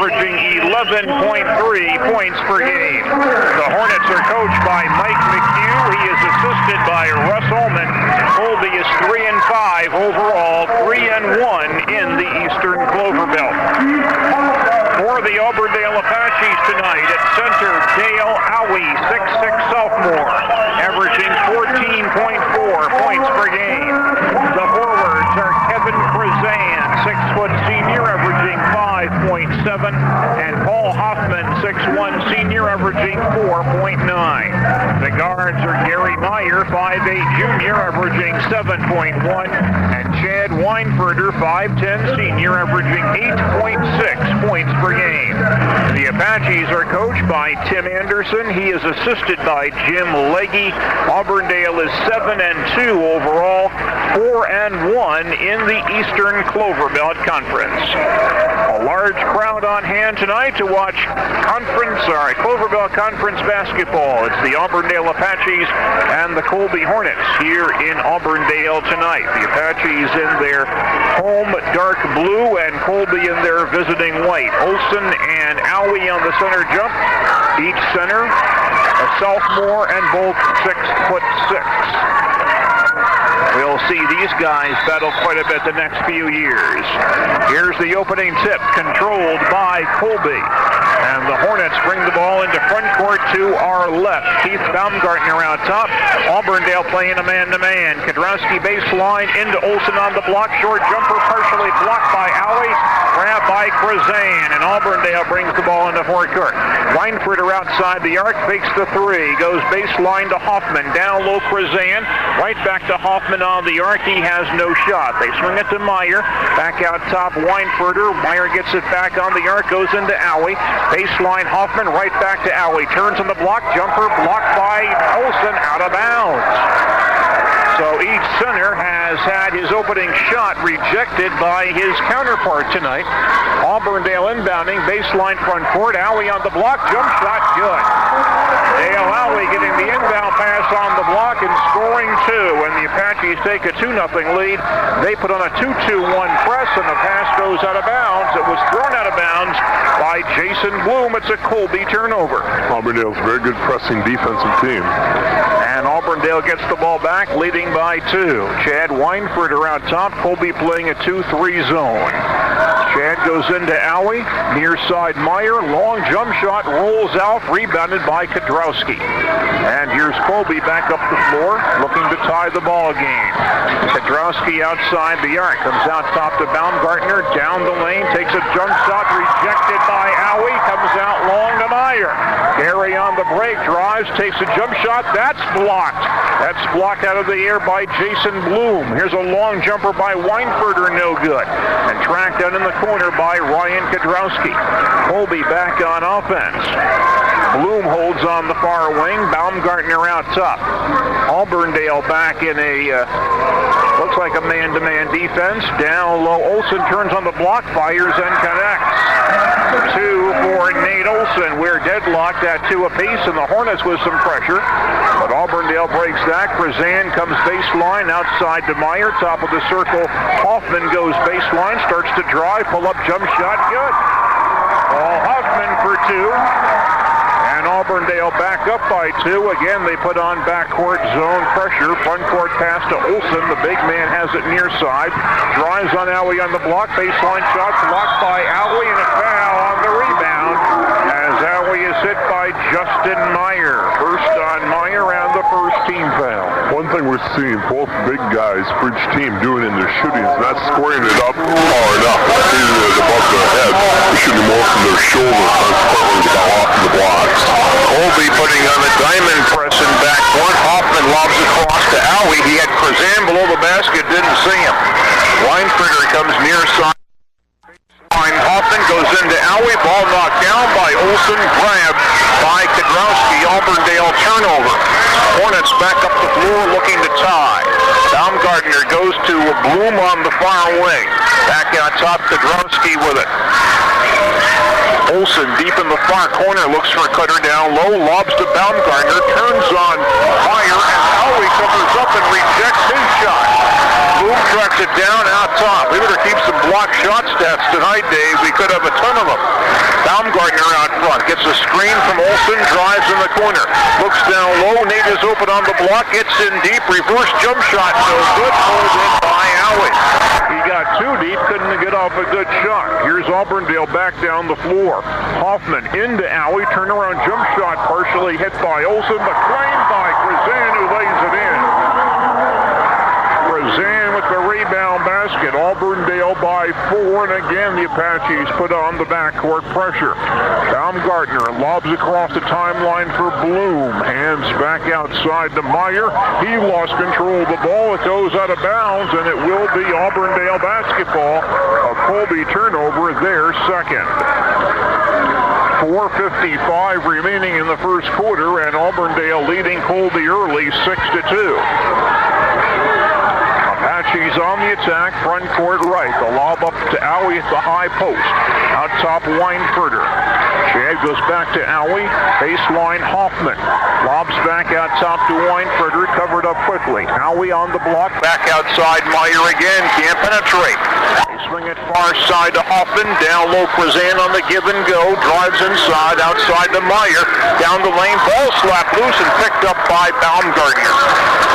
averaging 11.3 points per game. The Hornets are coached by Mike McHugh. He is assisted by Russ Ullman. Colby is 3-5 overall, 3-1 in the Eastern Clover Belt. For the Auburndale Apaches tonight at center, Dale Owie, 6'6" sophomore, averaging 14.4 points per game. The forwards are Kevin Krazan, 6-foot senior, averaging 5.7, and Paul Hoffman, 6'1" senior, averaging 4.9. The guards are Gary Meyer, 5'8" junior, averaging 7.1, and Chad Weinferter, 5'10" senior, averaging 8.6 points per game. The Apaches are coached by Tim Anderson. He is assisted by Jim Legge. Auburndale is 7-2 overall, 4-1 in the Eastern Clover Belt Conference. A large crowd on hand tonight to watch Clover Belt Conference basketball. It's the Auburndale Apaches and the Colby Hornets here in Auburndale tonight. The Apaches in their home dark blue and Colby in their visiting white. Olsen and Owie on the center jump. Each center a sophomore and both 6'6". We'll see these guys battle quite a bit the next few years. Here's the opening tip, controlled by Colby. And the Hornets bring the ball into front court to our left. Keith Baumgartner out top. Auburndale playing a man-to-man. Kadrowski baseline into Olsen on the block. Short jumper partially blocked by Owie. Grabbed by Krazan. And Auburndale brings the ball into forecourt. Weinferter outside the arc. Fakes the three. Goes baseline to Hoffman. Down low Krazan. Right back to Hoffman on the arc. He has no shot. They swing it to Meyer. Back out top Weinferter. Meyer gets it back on the arc. Goes into Owie. Baseline Hoffman, right back to Owie. Turns on the block, jumper blocked by Olsen, out of bounds. So each center has had his opening shot rejected by his counterpart tonight. Auburndale inbounding, baseline front court. Owie on the block, jump shot, good. Dale Owie getting the inbound pass on the block and scoring two. And the Apaches take a 2-0 lead. They put on a 2-2-1 press, and the pass goes out of bounds. It was thrown out of bounds by Jason Bloom. It's a Colby turnover. Auburndale's a very good pressing defensive team. And Auburndale gets the ball back, leading by 2. Chad Weinferter out top. Colby playing a 2-3 zone. Chad goes into Owie, near side Meyer, long jump shot, rolls out, rebounded by Kadrowski. And here's Colby back up the floor, looking to tie the ball game. Kadrowski outside the arc, comes out top to Baumgartner, down the lane, takes a jump shot, rejected by Owie, comes out long to Meyer. Gary on the break, drives, takes a jump shot, that's blocked. That's blocked out of the air by Jason Bloom. Here's a long jumper by Weinferter, no good. And tracked down in the corner by Ryan Kadrowski. Colby back on offense. Bloom holds on the far wing. Baumgartner out top. Auburndale back in a, looks like a man-to-man defense. Down low, Olsen turns on the block, fires and connects. 2 for Nate Olsen. We're deadlocked at 2 apiece, and the Hornets with some pressure. But Auburndale breaks that. Krazan comes baseline, outside to Meyer, top of the circle. Hoffman goes baseline, starts to drive, pull-up jump shot, good. Paul Hoffman for 2. And Auburndale back up by 2. Again, they put on backcourt zone pressure. Front court pass to Olsen. The big man has it near side. Drives on Owie on the block. Baseline shot blocked by Owie, and a foul on the rebound as Owie is hit by Justin Meyer. First on Meyer and the first team foul. One thing we're seeing both big guys for each team doing in their shooting is not squaring it up hard enough. Hitting it above their head. They're shooting more from their shoulder, consequently the ball off the blocks. Colby putting on the diamond press in back court. Hoffman lobs across to Owie. He had Krazan below the basket, didn't see him. Weinferter comes near side. Hoffman goes into Owie. Ball knocked down by Olsen. Grabbed by Kadrowski. Auburndale turnover. Hornets back up the floor looking to tie. Baumgartner goes to Bloom on the far wing. Back out top, Kadrowski with it. Olsen deep in the far corner, looks for a cutter down low, lobs to Baumgartner, turns on Meyer, and Owie covers up and rejects his shot. Bloom tracks it down out top. We better keep some block shot stats tonight, Dave. We could have a ton of them. Baumgartner out front. Gets a screen from Olsen, drives in the corner. Looks down low, Nate is open on the block, gets in deep, reverse jump shot, no good, pulled in by Alley. He got too deep, couldn't get off a good shot. Here's Auburndale back down the floor. Hoffman into Alley, turnaround jump shot partially hit by Olsen, but claimed by Krazan, who lays it in. Krazan with the rebound basket. Auburndale by 4, and again the Apaches put on the backcourt pressure. Baumgartner lobs across the timeline for Bloom. Hands back outside to Meyer. He lost control of the ball. It goes out of bounds, and it will be Auburndale basketball. A Colby turnover, their second. 4:55 remaining in the first quarter, and Auburndale leading Colby early 6-2. Apaches on the attack, front court right. The lob up to Alley at the high post. Out top, Weinfurter. Chad goes back to Alley. Baseline, Hoffman. Lobs back out top to Weinfurter. Covered up quickly. Alley on the block. Back outside, Meyer again. Can't penetrate. They swing it far side to Hoffman. Down low, Krazan on the give and go. Drives inside, outside to Meyer. Down the lane, ball slapped loose and picked up by Baumgartner.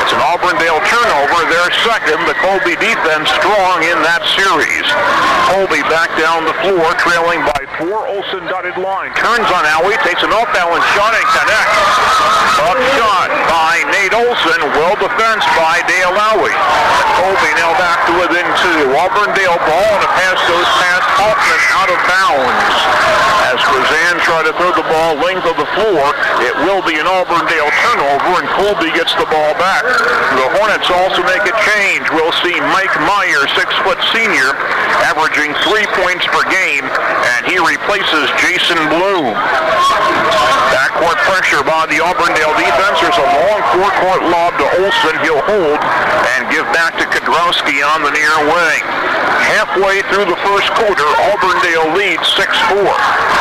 It's an Auburndale turnover. Their second. The Colby defense strong in that series. Colby back down the floor, trailing by 4. Olsen dotted line. Turns on Alley, takes an off-balance shot and connects. Up shot by Nate Olsen. Well defensed by Dale Alley. Colby now back to within 2. Auburndale ball, and a pass goes past Hoffman out of bounds. As Krazan tried to throw the ball length of the floor, it will be an Auburndale turnover, and Colby gets the ball back. The Hornets also make a change. We'll see Mike Meyer, 6-foot senior, averaging 3 points per game, and he replaces Jason Bloom. Backcourt pressure by the Auburndale defense. There's a long forecourt lob to Olsen. He'll hold and give back to Kudrowski on the near wing. Halfway through the first quarter, Auburndale leads 6-4.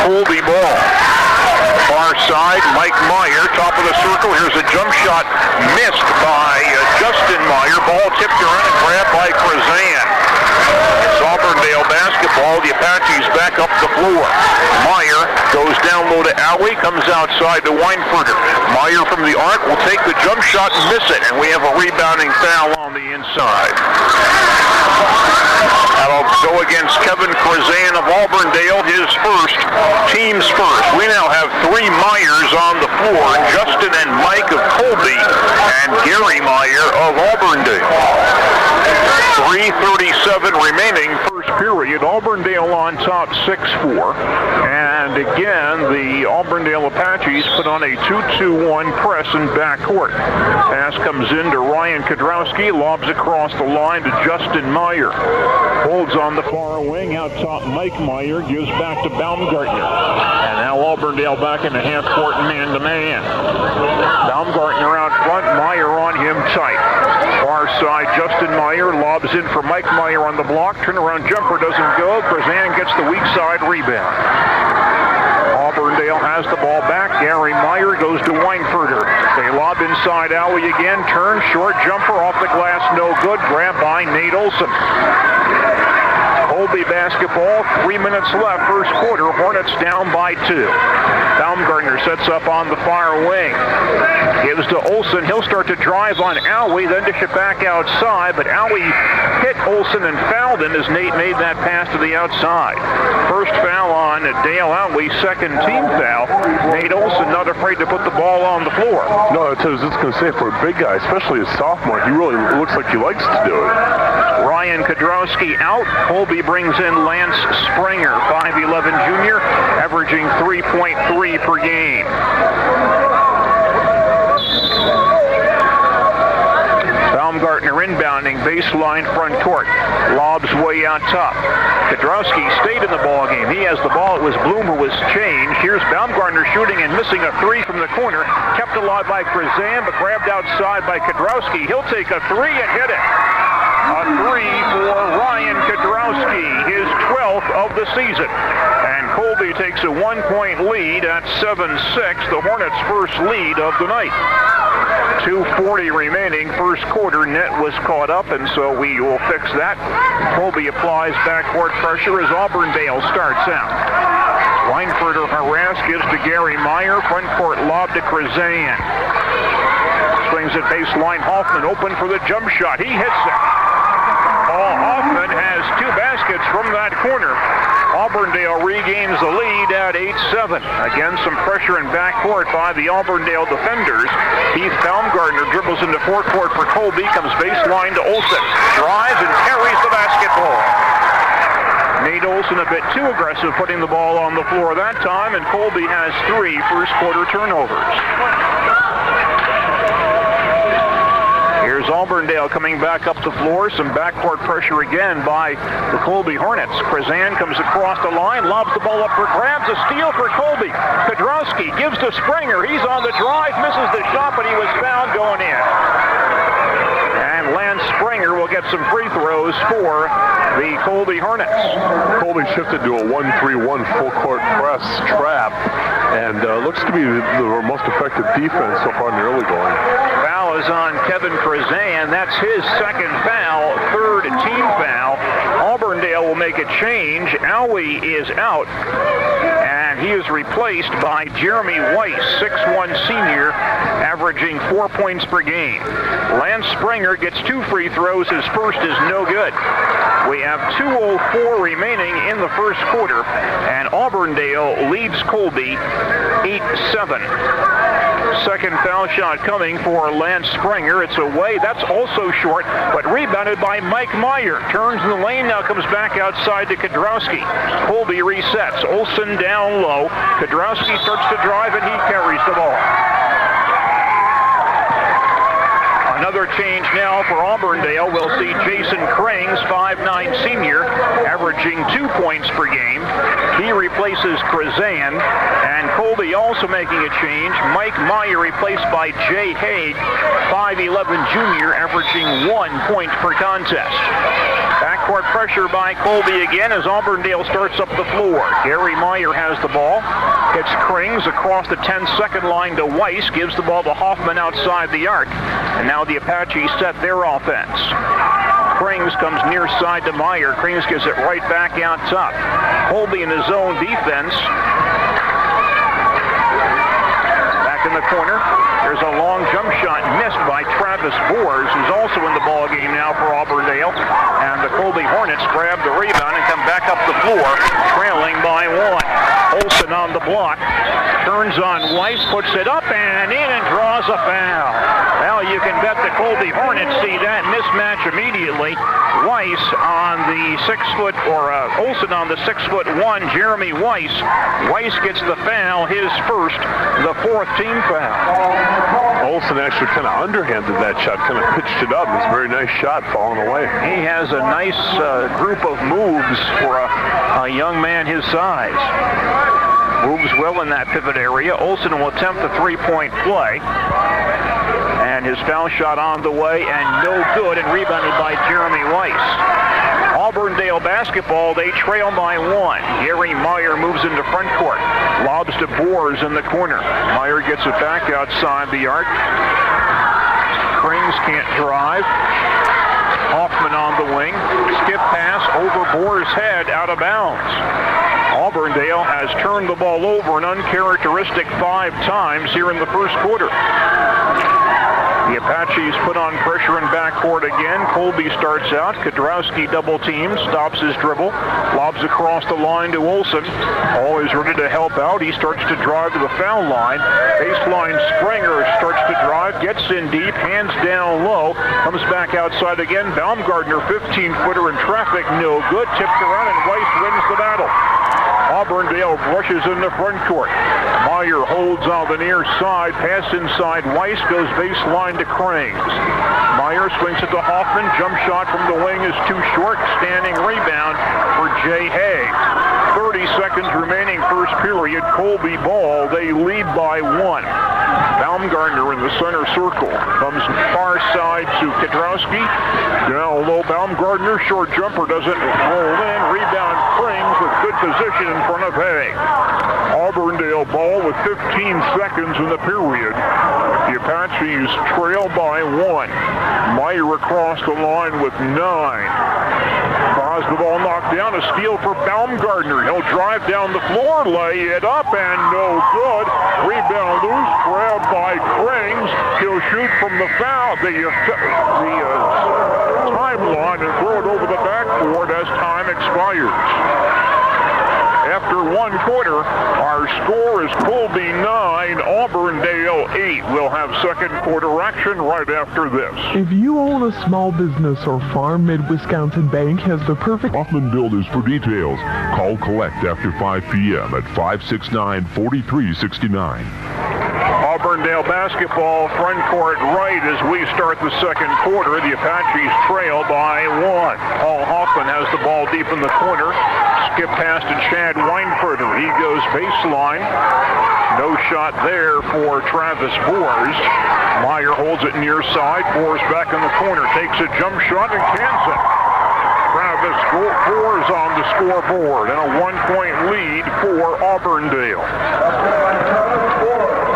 Colby ball. Far side, Mike Meyer, top of the circle. Here's a jump shot missed by Justin Meyer. Ball tipped around and grabbed by Krazan. It's Auburndale basketball. The Apaches back up the floor. Meyer goes down low to Alley, comes outside to Weinfurter. Meyer from the arc will take the jump shot and miss it, and we have a rebounding foul on the inside. That'll go against Kevin Krazan of Auburndale, his first, team's first. We now have 3 Meyers on the floor, Justin and Mike of Colby, and Gary Meyer of Auburndale. 3:37 remaining, first period. Auburndale on top 6-4. And again, the Auburndale Apaches put on a 2-2-1 press in backcourt. Pass comes in to Ryan Kudrowski, lobs across the line to Justin Meyer. Holds on the far wing, out top Mike Meyer, gives back to Baumgartner. And now Auburndale back in the half-court man-to-man. Baumgartner out front, Meyer on him tight. Far side, Justin Meyer lobs in for Mike Meyer on the block. Turnaround jumper doesn't go. Krazan gets the weak side rebound. Auburndale has the ball back. Gary Meyer goes to Weinfurter. They lob inside Alley again. Turn, short jumper off the glass, no good. Grabbed by Nate Olsen. Colby basketball, 3 minutes left, first quarter. Hornets down by 2. Baumgartner sets up on the far wing. Gives to Olsen. He'll start to drive on Alley, then dish it back outside. But Alley hit Olsen and fouled him as Nate made that pass to the outside. First foul on Dale Alley, second team foul. Nate Olsen not afraid to put the ball on the floor. No, I was just going to say, for a big guy, especially a sophomore, he really looks like he likes to do it. Ryan Kudrowski out. Colby brings in Lance Springer, 5'11 junior, averaging 3.3 per game. Baumgartner inbounding, baseline front court. Lobs way out top. Kudrowski stayed in the ball game. He has the ball. It was Bloom who was changed. Here's Baumgartner shooting and missing a 3 from the corner. Kept alive by Krazan, but grabbed outside by Kudrowski. He'll take a 3 and hit it. A 3 for Ryan Kudrowski, his 12th of the season. And Colby takes a 1-point lead at 7-6, the Hornets' first lead of the night. 2:40 remaining, first quarter. Net was caught up, and so we will fix that. Colby applies backcourt pressure as Auburndale starts out. Langford harassed, gives to Gary Meyer. Front court lob to Krazan. Swings at baseline. Hoffman open for the jump shot. He hits it. Hoffman has 2 baskets from that corner. Auburndale regains the lead at 8-7. Again, some pressure in backcourt by the Auburndale defenders. Heath Baumgartner dribbles into forecourt for Colby, comes baseline to Olsen. Drives and carries the basketball. Nate Olsen a bit too aggressive putting the ball on the floor that time, and Colby has 3 first quarter turnovers. Here's Auburndale coming back up the floor. Some backcourt pressure again by the Colby Hornets. Krazan comes across the line, lobs the ball up for grabs. A steal for Colby. Kudrowski gives to Springer. He's on the drive, misses the shot, but he was fouled going in. And Lance Springer will get some free throws for the Colby Hornets. Colby shifted to a 1-3-1 full court press trap, and looks to be the most effective defense so far in the early going. Foul is on Kevin Krazan. That's his second foul, 3rd team foul. Auburndale will make a change. Owie is out, and he is replaced by Jeremy Weiss, 6'1" senior, averaging 4 points per game. Lance Springer gets 2 free throws. His first is no good. We have 2:04 remaining in the first quarter, and Auburndale leads Colby 8-7. Second foul shot coming for Lance Springer. It's away. That's also short, but rebounded by Mike Meyer. Turns in the lane, now comes back outside to Kudrowski. Colby resets. Olsen down low. Kudrowski starts to drive, and he carries the ball. Another change now for Auburndale. We'll see Jason Krings, 5'9" senior, averaging 2 points per game. He replaces Krazan, and Colby also making a change. Mike Meyer replaced by Jay Haig, 5'11" junior, averaging 1 point per contest. Backcourt pressure by Colby again as Auburndale starts up the floor. Gary Meyer has the ball. Hits Krings across the 10-second line to Weiss. Gives the ball to Hoffman outside the arc. And now the Apaches set their offense. Krings comes near side to Meyer. Krings gives it right back out top. Colby in his own defense. Back in the corner. There's a long jump shot missed by Travis Boers, who's also in the ball game now for Auburndale. And the Colby Hornets grab the rebound and come back up the floor, trailing by 1. Olsen on the block. Turns on Weiss, puts it up and in and draws a foul. Well, you can bet the Colby Hornets see that mismatch immediately. Weiss on the 6-foot, or Olsen on the 6'1", Jeremy Weiss. Weiss gets the foul, his first, the 4th team foul. Olsen actually kind of underhanded that shot, kind of pitched it up. It's a very nice shot falling away. He has a nice group of moves for a young man his size. Moves well in that pivot area. Olsen will attempt the 3-point play. And his foul shot on the way and no good, and rebounded by Jeremy Weiss. Auburndale basketball, they trail by 1. Gary Meyer moves into front court. Lobs to Boers in the corner. Meyer gets it back outside the arc. Krings can't drive. Hoffman on the wing. Skip pass over Boers' head, out of bounds. Auburndale has turned the ball over an uncharacteristic 5 times here in the first quarter. The Apaches put on pressure in backcourt again. Colby starts out. Kudrowski double teams, stops his dribble, lobs across the line to Olsen. Always ready to help out. He starts to drive to the foul line. Baseline Springer starts to drive, gets in deep, hands down low, comes back outside again. Baumgartner, 15-footer in traffic, no good. Tipped around and Weiss wins the battle. Auburndale rushes into front court. Meyer holds on the near side. Pass inside. Weiss goes baseline to Krings. Meyer swings it to Hoffman. Jump shot from the wing is too short. Standing rebound for Jay Haig. 30 seconds remaining first period. Colby ball. They lead by 1. Baumgartner in the center circle. Comes far side to Kudrowski. Down low, Baumgartner. Short jumper doesn't roll in. Rebound Krings with good position in front of Haig. Auburndale ball with 15 seconds in the period. The Apaches trail by 1. Meyer across the line with 9. has the ball knocked down. A steal for Baumgartner. He'll drive down the floor, lay it up, and no good. Rebound loose, grabbed by Krings. He'll shoot from the foul, the timeline, and throw it over the backboard as time expires. After one quarter, our score is Colby 9, Auburndale 8. We'll have second quarter action right after this. If you own a small business or farm, Mid-Wisconsin Bank has the perfect... Hoffman Builders for details. Call collect after 5 p.m. at 569-4369. Auburndale basketball, front court right as we start the second quarter. The Apaches trail by 1. Paul Hoffman has the ball deep in the corner. Skip pass to Chad Weinfurter. He goes baseline. No shot there for Travis Boers. Meyer holds it near side. Boers back in the corner. Takes a jump shot and cans it. Travis Boers on the scoreboard and a 1-point lead for Auburndale.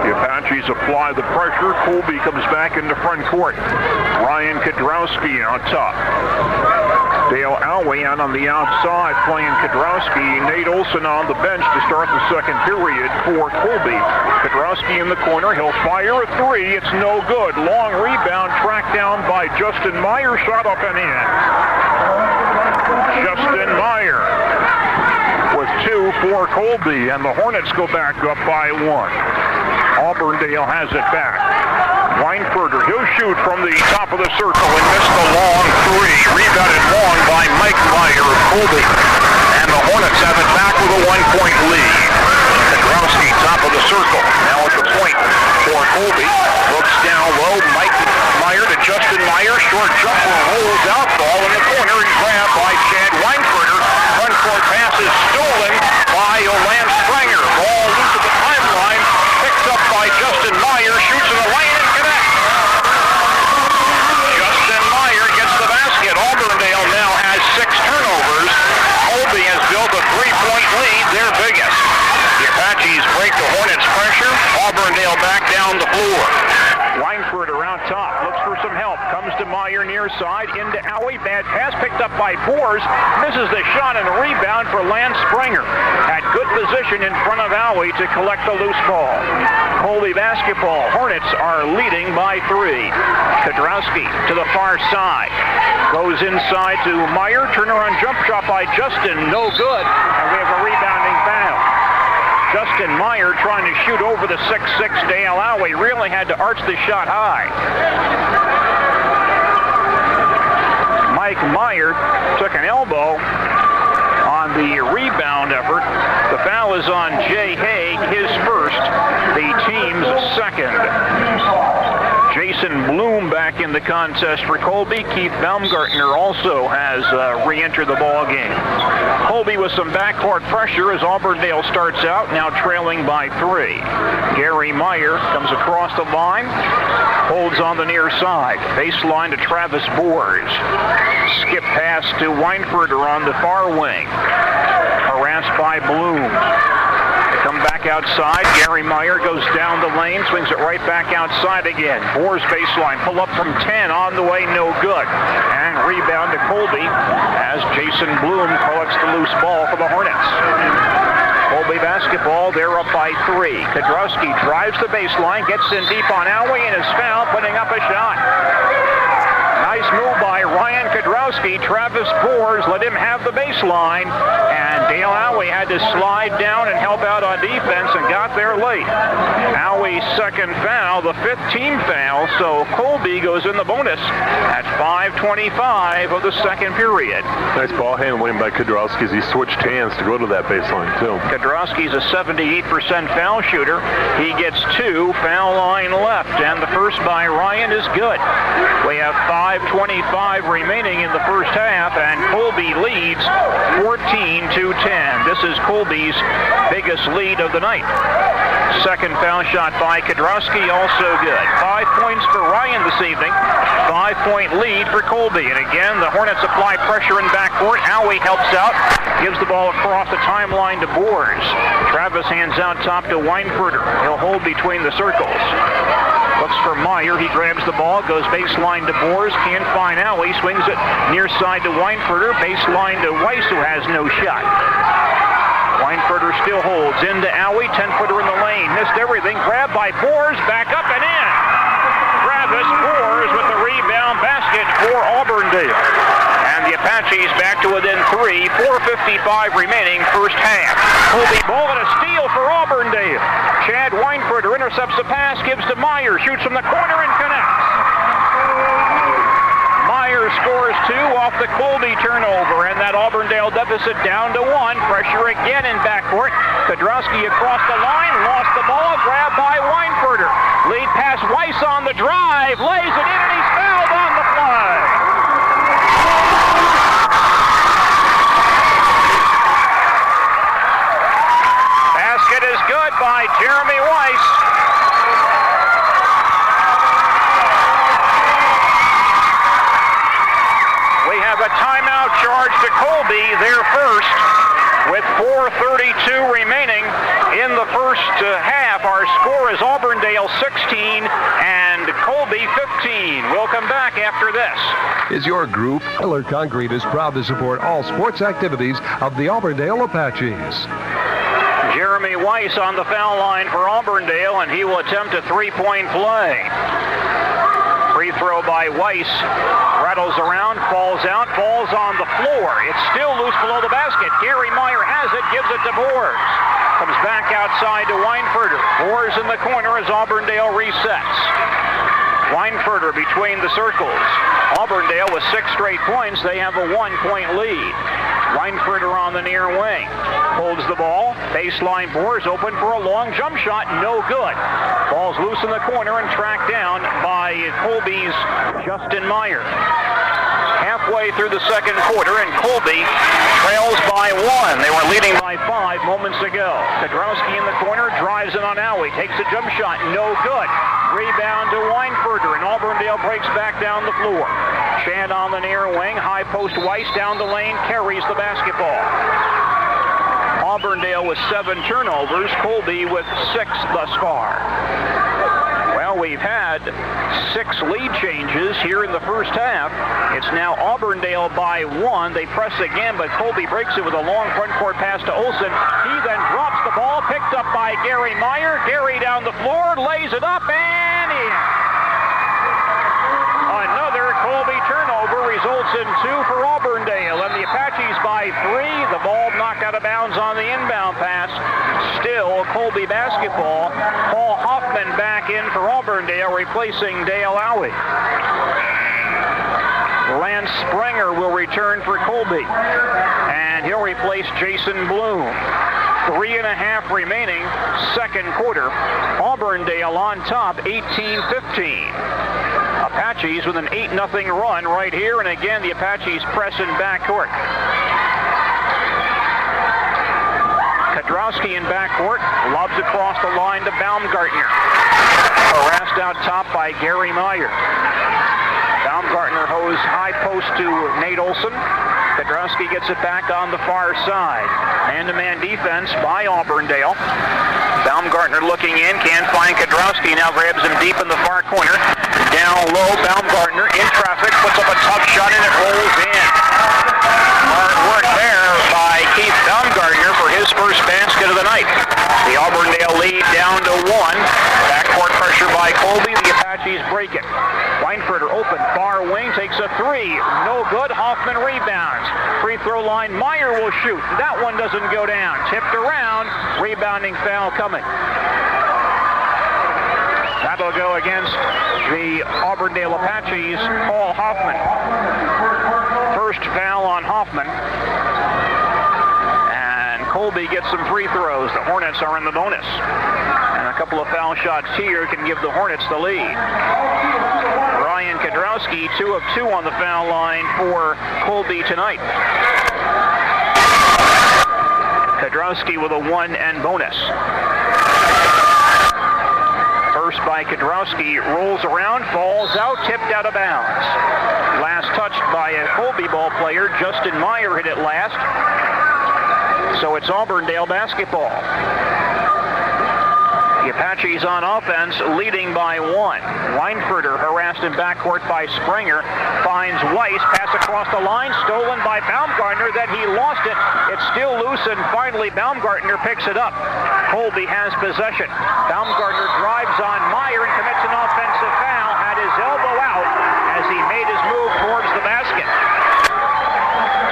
The Apaches apply the pressure. Colby comes back into front court. Ryan Kudrowski on top. Dale Alway out on the outside playing Kudrowski. Nate Olson on the bench to start the second period for Colby. Kudrowski in the corner. He'll fire a three. It's no good. Long rebound tracked down by Justin Meyer. Shot up and in. Justin Meyer with 2 for Colby, and the Hornets go back up by 1. Auburndale has it back. Weinfurter, he'll shoot from the top of the circle and miss the long three. Rebounded long by Mike Meyer of Colby. And the Hornets have it back with a 1-point lead. Kudrowski, top of the circle. Now at the point for Colby. Looks down low. Mike Meyer to Justin Meyer. Short jumper rolls out. Ball in the corner and grabbed by Chad Weinfurter. Front court pass is stolen by Lance Springer. Ball loose at the timeline. Picked up by Justin Meyer. Shoots in the lane and connects. Justin Meyer gets the basket. Auburndale now has 6 turnovers. Colby has built a 3-point lead, their biggest. The Apaches break the Hornets' pressure. Auburndale back down the floor. Weinfurter around top, looks for some help. Comes to Meyer near side, into Alley. Bad pass picked up by Boers. Misses the shot and a rebound for Lance Springer. Had good position in front of Alley to collect the loose ball. Colby basketball. Hornets are leading by 3. Kudrowski to the far side. Goes inside to Meyer. Turnaround jump shot by Justin. No good. And we have a rebounding foul. Justin Meyer trying to shoot over the 6'6" Dale Alley. Really had to arch the shot high. Mike Meyer took an elbow on the rebound effort. The foul is on Jay Haig, his first, the team's second. Jason Bloom back in the contest for Colby. Keith Baumgartner also has re-entered the ball game. Colby with some backcourt pressure as Auburndale starts out, now trailing by 3. Gary Meyer comes across the line, holds on the near side. Baseline to Travis Boers. Skip pass to Weinfurter on the far wing. Harassed by Bloom. Come back outside. Gary Meyer goes down the lane, swings it right back outside again. Boers baseline, pull up from 10, on the way, no good. And rebound to Colby as Jason Bloom collects the loose ball for the Hornets. Colby basketball, they're up by 3. Kudrowski drives the baseline, gets in deep on Alley and is fouled, putting up a shot. Nice move by Ryan Kudrowski. Travis Boers let him have the baseline, and Dale Alley had to slide down and help out on defense and got there late. Alley's second foul, the 5th team foul, so Colby goes in the bonus at 5:25 of the second period. Nice ball handling by Kudrowski as he switched hands to go to that baseline, too. Kudrowski's a 78% foul shooter. He gets 2, foul line left, and the first by Ryan is good. We have 5:25 remaining in the first half, and Colby leads 14-10. This is Colby's biggest lead of the night. Second foul shot by Kodrowski, also good. 5 points for Ryan this evening. 5-point lead for Colby. And again, the Hornets apply pressure in backcourt. Howie helps out, gives the ball across the timeline to Boers. Travis hands out top to Weinfurter. He'll hold between the circles. Looks for Meyer. He grabs the ball, goes baseline to Boers. Can't find Howie. Swings it near side to Weinfurter. Baseline to Weiss, who has no shot. Weinfurter still holds into Howie. 10-footer in the lane. Missed everything. Grabbed by Boers. Back up and in. Travis Boers with the rebound basket for Auburndale. And the Apaches back to within 3. 4:55 remaining first half. Colby ball and a steal for Auburndale. Chad Weinfurter intercepts the pass, gives to Meyer, shoots from the corner and connects. Meyer scores 2 off the Colby turnover, and that Auburndale deficit down to 1. Pressure again in backcourt. Kodrowski across the line, lost the ball, grabbed by Weinfurter. Lead pass Weiss on the drive, lays it in, and he's fouled on the play. Basket is good by Jeremy Weiss. We have a timeout charge to Colby, their first, with 4:32 remaining in the first half. Our score is Auburndale 16 and Colby 15. We'll come back after this. Is your group? Miller Concrete is proud to support all sports activities of the Auburndale Apaches. Jeremy Weiss on the foul line for Auburndale, and he will attempt a three-point play. Free throw by Weiss. Rattles around, falls out, falls on the floor. It's still loose below the basket. Gary Meyer has it, gives it to Boers. Comes back outside to Weinfurter. Boers in the corner as Auburndale resets. Weinfurter between the circles. Auburndale with 6 straight points. They have a 1-point lead. Weinfurter on the near wing. Holds the ball. Baseline Boers open for a long jump shot. No good. Ball's loose in the corner and tracked down by Colby's Justin Meyer. Halfway through the second quarter, and Colby trails by 1. They were leading by 5 moments ago. Kodrowski in the corner, drives in on Howie, takes a jump shot, no good. Rebound to Weinfurter, and Auburndale breaks back down the floor. Chad on the near wing, high post Weiss down the lane, carries the basketball. Auburndale with 7 turnovers, Colby with 6 thus far. Well, we've had 6 lead changes here in the first half. It's now Auburndale by 1. They press again, but Colby breaks it with a long front court pass to Olsen. He then drops the ball, picked up by Gary Meyer. Gary down the floor, lays it up, and in. Another Colby turnover results in 2 for Auburndale, and the Apaches by 3. The ball knocked out of bounds on the inbound pass. Still Colby basketball. Paul Hoffman back in for Auburndale, replacing Dale Howie. Lance Springer will return for Colby, and he'll replace Jason Bloom. 3.5 remaining, second quarter. Auburndale on top, 18-15. Apaches with an 8-0 run right here, and again the Apaches press in backcourt. Kodrowski in backcourt, lobs across the line to Baumgartner. Harassed out top by Gary Meyer. Baumgartner hose high post to Nate Olsen. Kodrowski gets it back on the far side. Man-to-man defense by Auburndale. Baumgartner looking in, can't find Kodrowski, now grabs him deep in the far corner. Down low, Baumgartner in traffic, puts up a tough shot and it rolls in. Hard work there by Keith Baumgartner for his first basket of the night. The Auburndale lead down to 1. Backcourt pressure by Colby, the Apaches break it. Weinfurter open, far wing, takes a 3. No good, Hoffman rebounds. Free throw line, Meyer will shoot. That one doesn't go down. Tipped around, rebounding foul coming. That'll go against the Auburndale Apaches, Paul Hoffman. First foul on Hoffman. And Colby gets some free throws. The Hornets are in the bonus. And a couple of foul shots here can give the Hornets the lead. Ryan Kodrowski, 2 of 2 on the foul line for Colby tonight. Kodrowski with a 1 and bonus. forced by Kudrowski, rolls around, falls out, tipped out of bounds. Last touched by a Colby ball player. Justin Meyer hit it last. So it's Auburndale basketball. The Apaches on offense, leading by 1. Weinfurter harassed in backcourt by Springer. Finds Weiss, pass across the line, stolen by Baumgartner. Then he lost it. It's still loose, and finally Baumgartner picks it up. Colby has possession. Baumgartner drives on Meyer and commits an offensive foul. Had his elbow out as he made his move towards the basket.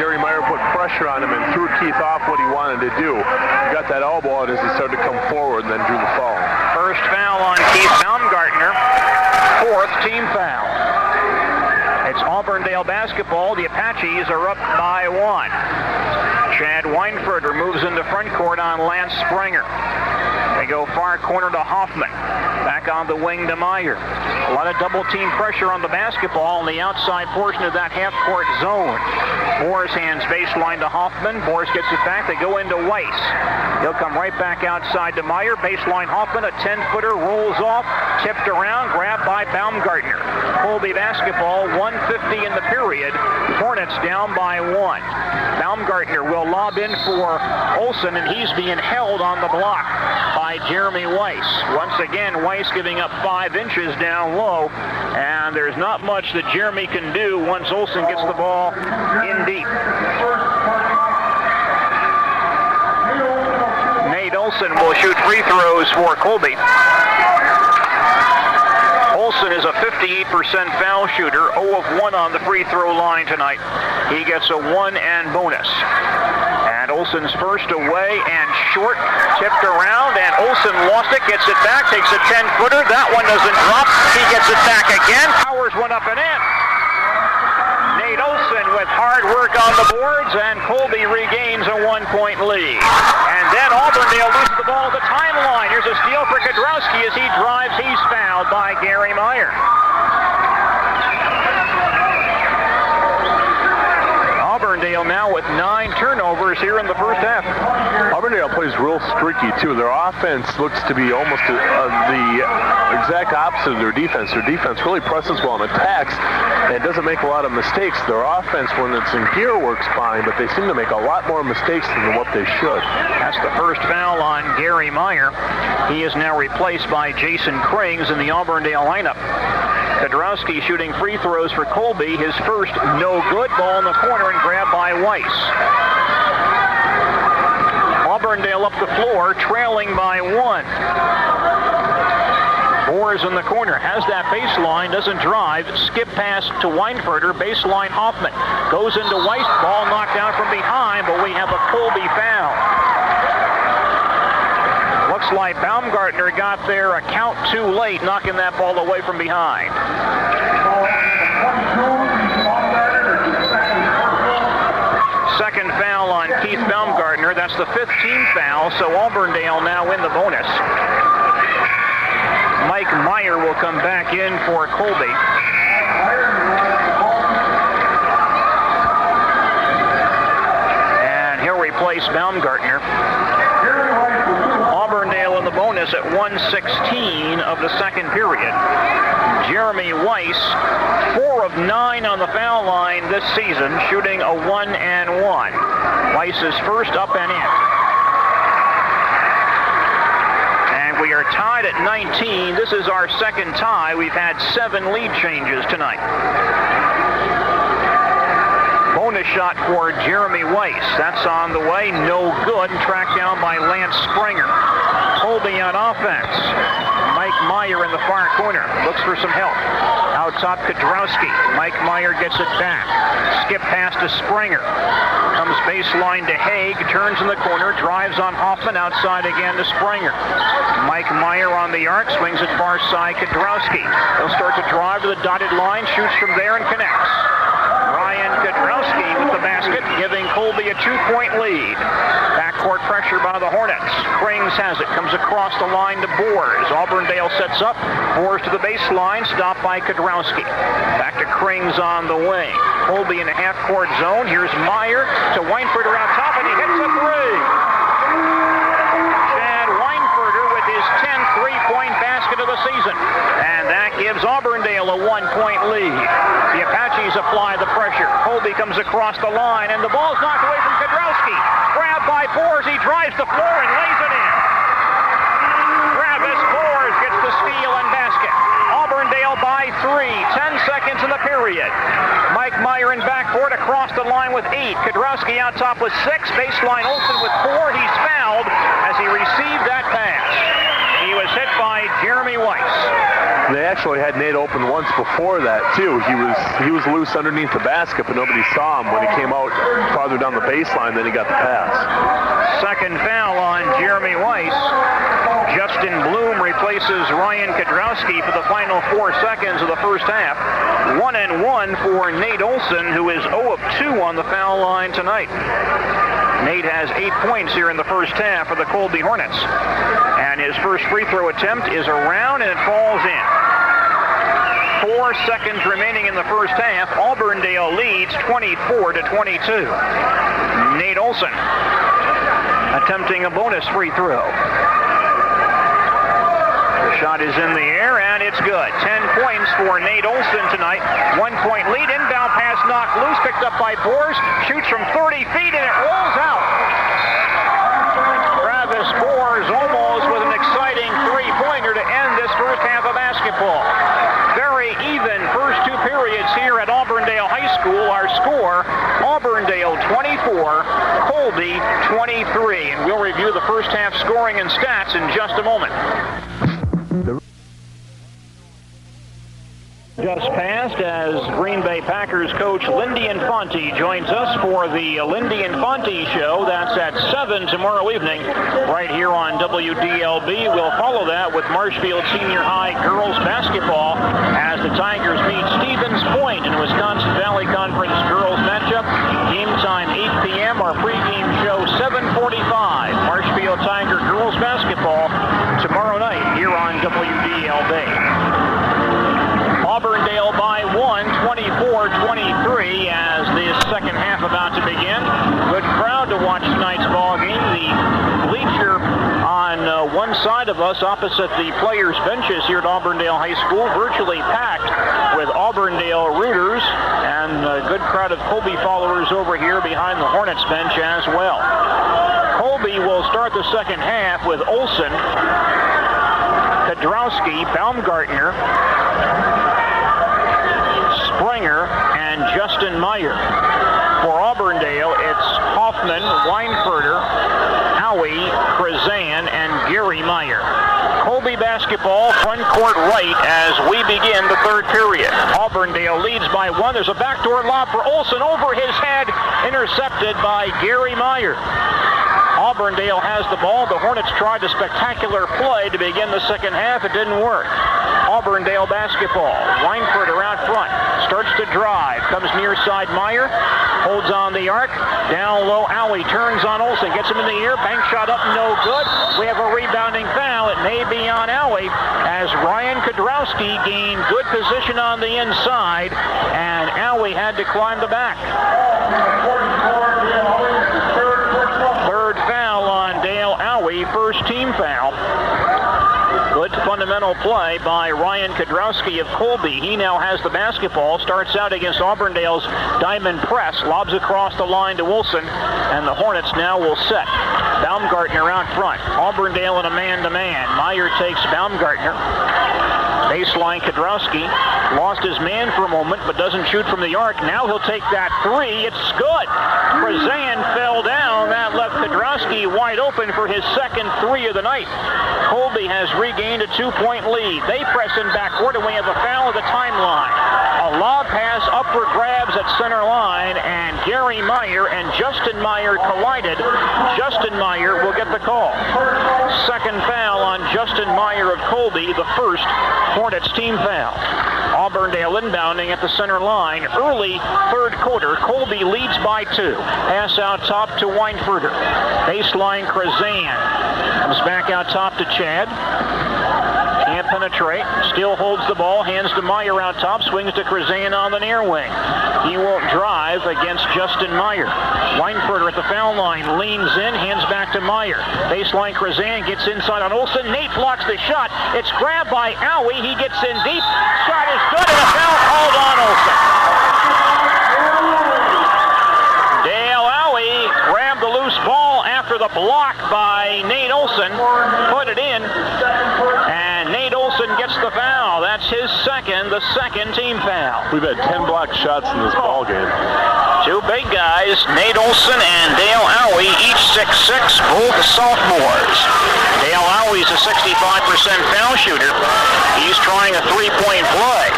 Gary Meyer put pressure on him and threw Keith off what he wanted to do. He got that elbow out as he started to come forward and then drew the foul. First foul on Keith Baumgartner. 4th team foul. It's Auburndale basketball. The Apaches are up by 1. Chad Weinfurter moves into front court on Lance Springer. They go far corner to Hoffman. Back on the wing to Meyer. A lot of double team pressure on the basketball on the outside portion of that half-court zone. Boers hands baseline to Hoffman. Boers gets it back. They go into Weiss. He'll come right back outside to Meyer. Baseline Hoffman, a 10-footer, rolls off, tipped around, grabbed by Baumgartner. Colby basketball, 1:50 in the period. Hornets down by 1. Baumgartner will lob in for Olsen, and he's being held on the block by Jeremy Weiss. Once again, Weiss giving up 5 inches down low, and there's not much that Jeremy can do once Olsen gets the ball in deep. Nate Olsen will shoot free throws for Colby. Olsen is a 58% foul shooter, 0 of 1 on the free throw line tonight. He gets a 1 and bonus. And Olsen's first away and short, tipped around, and Olsen lost it, gets it back, takes a 10-footer. That one doesn't drop. He gets it back again. Powers went up and in. Nate Olsen with hard work on the boards, and Colby regains a 1-point lead. And then Auburndale loses the ball at the timeline. Here's a steal for Kudrowski as he drives. He's fouled by Gary Meyer. Auburndale now with 9 turnovers here in the first half. Auburndale plays real streaky, too. Their offense looks to be almost the exact opposite of their defense. Their defense really presses well and attacks and doesn't make a lot of mistakes. Their offense, when it's in gear, works fine, but they seem to make a lot more mistakes than what they should. That's the first foul on Gary Meyer. He is now replaced by Jason Krings in the Auburndale lineup. Kudrowski shooting free throws for Colby. His first no good. Ball in the corner and grabbed by Weiss. Auburndale up the floor, trailing by 1. Boers in the corner, has that baseline, doesn't drive. Skip pass to Weinfurter, baseline Hoffman. Goes into Weiss, ball knocked down from behind, but we have a Colby foul. Looks like Baumgartner got there a count too late, knocking that ball away from behind. Second foul on Keith Baumgartner. That's the 5th team foul, so Auburndale now in the bonus. Mike Meyer will come back in for Colby. And he'll replace Baumgartner. Auburndale in the bonus at 1:16 of the second period. Jeremy Weiss, 4 of 9 on the foul line this season, shooting a 1 and 1. Weiss is first up and in. And we are tied at 19. This is our second tie. We've had 7 lead changes tonight. Bonus shot for Jeremy Weiss. That's on the way. No good. Tracked down by Lance Springer. Colby on offense. Mike Meyer in the far corner. Looks for some help. Out top, Kudrowski. Mike Meyer gets it back. Skip pass to Springer. Comes baseline to Haig. Turns in the corner. Drives on Hoffman. Outside again to Springer. Mike Meyer on the arc. Swings it far side. Kudrowski. He'll start to drive to the dotted line. Shoots from there and connects. Ryan Kudrowski with the basket, giving Colby a 2-point lead. Backcourt pressure by the Hornets. Krings has it, comes across the line to Boers. Auburndale sets up. Boers to the baseline, stopped by Kudrowski. Back to Krings on the wing. Colby in a half-court zone. Here's Meyer to Weinfurter out top, and he hits a 3. Chad Weinfurter with his 10th 3-point basket of the season. 1-point lead. The Apaches apply the pressure. Colby comes across the line, and the ball's knocked away from Kudrowski. Grabbed by Boers. He drives the floor and lays it in. Travis Boers gets the steal and basket. Auburndale by 3. 10 seconds in the period. Mike Meyer in backcourt across the line with 8. Kudrowski out top with 6. Baseline Olsen with 4. He's fouled as he received that pass. He was hit by Jeremy Weiss. They actually had Nate open once before that, too. He was loose underneath the basket, but nobody saw him when he came out farther down the baseline, then he got the pass. Second foul on Jeremy Weiss. Justin Bloom replaces Ryan Kudrowski for the final 4 seconds of the first half. 1-1 for Nate Olsen, who is 0 of 2 on the foul line tonight. Nate has 8 points here in the first half for the Colby Hornets. And his first free throw attempt is around, and it falls in. 4 seconds remaining in the first half. Auburndale leads 24-22. Nate Olsen attempting a bonus free throw. The shot is in the air, and it's good. 10 points for Nate Olsen tonight. 1-point lead. Inbound pass knocked loose, picked up by Boers. Shoots from 30 feet, and it rolls out. Travis Boers almost with an exciting three-pointer to end this first half of basketball. Very even first 2 periods here at Auburndale High School. Our score, Auburndale 24, Colby 23. And we'll review the first half scoring and stats in just a moment. Just passed as Green Bay Packers coach Lindy Infante joins us for the Lindy Infante Show. That's at 7 tomorrow evening right here on WDLB. We'll follow that with Marshfield Senior High girls basketball as the Tigers meet Stevens Point in Wisconsin Valley Conference girls matchup. Game time 8 p.m. Our pregame show 7:45. Marshfield Tiger girls basketball tomorrow night here on WDLB. Auburndale by 1, 24-23 as the second half about to begin. Good crowd to watch tonight's ball game. The bleacher on one side of us opposite the players' benches here at Auburndale High School, virtually packed with Auburndale rooters, and a good crowd of Colby followers over here behind the Hornets bench as well. Colby will start the second half with Olsen, Kudrowski, Baumgartner, Springer, and Justin Meyer. For Auburndale, it's Hoffman, Weinferter, Howie, Krazan, and Gary Meyer. Colby basketball, front court right as we begin the third period. Auburndale leads by 1. There's a backdoor lob for Olsen over his head, intercepted by Gary Meyer. Auburndale has the ball. The Hornets tried a spectacular play to begin the second half. It didn't work. Auburndale basketball. Weinferter out front. Starts to drive. Comes near side Meyer. Holds on the arc. Down low, Alley turns on Olsen. Gets him in the air. Bank shot up, no good. We have a rebounding foul. It may be on Alley as Ryan Kudrowski gained good position on the inside, and Alley had to climb the back. Third foul on Dale Alley. First team foul. Good fundamental play by Ryan Kudrowski of Colby. He now has the basketball. Starts out against Auburndale's diamond press. Lobs across the line to Wilson. And the Hornets now will set. Baumgartner out front. Auburndale in a man-to-man. Meyer takes Baumgartner. Baseline Kudrowski. Lost his man for a moment, but doesn't shoot from the arc. Now he'll take that three. It's good. Krazan fell down. That left Kudrowski wide open for his second three of the night. Colby has regained a 2-point lead. They press in backcourt, and we have a foul at the timeline. A lob pass up for grabs at center line, and Gary Meyer and Justin Meyer collided. Justin Meyer will get the call. Second foul on Justin Meyer of Colby, the first Hornets team foul. Auburndale inbounding at the center line. Early third quarter, Colby leads by 2. Pass out top to Weinferter. Baseline Krazan. Comes back out top to Chad. Can't penetrate. Still holds the ball. Hands to Meyer out top. Swings to Krazan on the near wing. He won't drive against Justin Meyer. Weinfurter at the foul line. Leans in. Hands back to Meyer. Baseline Krazan gets inside on Olsen. Nate blocks the shot. It's grabbed by Owie. He gets in deep. Shot is good and a foul called on Olsen. Dale Owie grabbed the loose ball after the block by Nate Olsen. Put it in. And Nate Olsen gets the foul. That's his second, the second team foul. We've had 10 blocked shots in this ball game. Two big guys, Nate Olsen and Dale Owie, each 6'6", both sophomores. Dale Owie's a 65% foul shooter. He's trying a three-point play.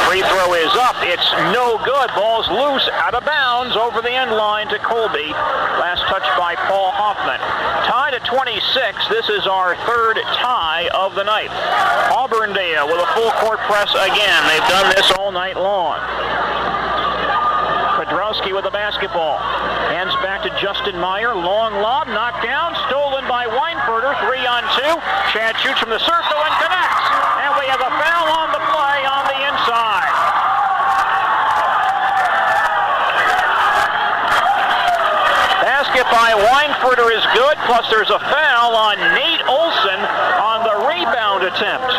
Free throw is up. It's no good. Ball's loose, out of bounds, over the end line to Colby. Last touch by Paul Hoffman. Tied at 26. This is our third tie of the night. Auburndale with a full court press again. They've done this all night long. Pedrowski with the basketball. Hands back to Justin Meyer. Long lob, knocked down, stolen by Weinfurter. 3-on-2. Chad shoots from the circle and connects. And we have a foul on the play on the inside. Basket by Weinfurter is good, plus there's a foul on Nate Olsen on the rebound attempt.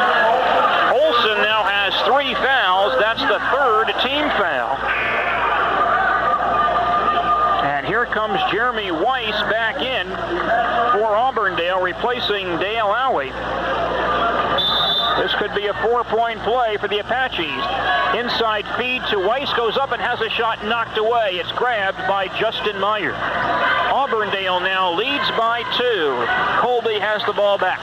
Olsen now has 3 fouls. That's the third team foul. And here comes Jeremy Weiss back in for Auburndale, replacing Dale Owie. This could be a 4-point play for the Apaches. Inside feed to Weiss, goes up and has a shot knocked away. It's grabbed by Justin Meyer. Auburndale now leads by 2. Colby has the ball back.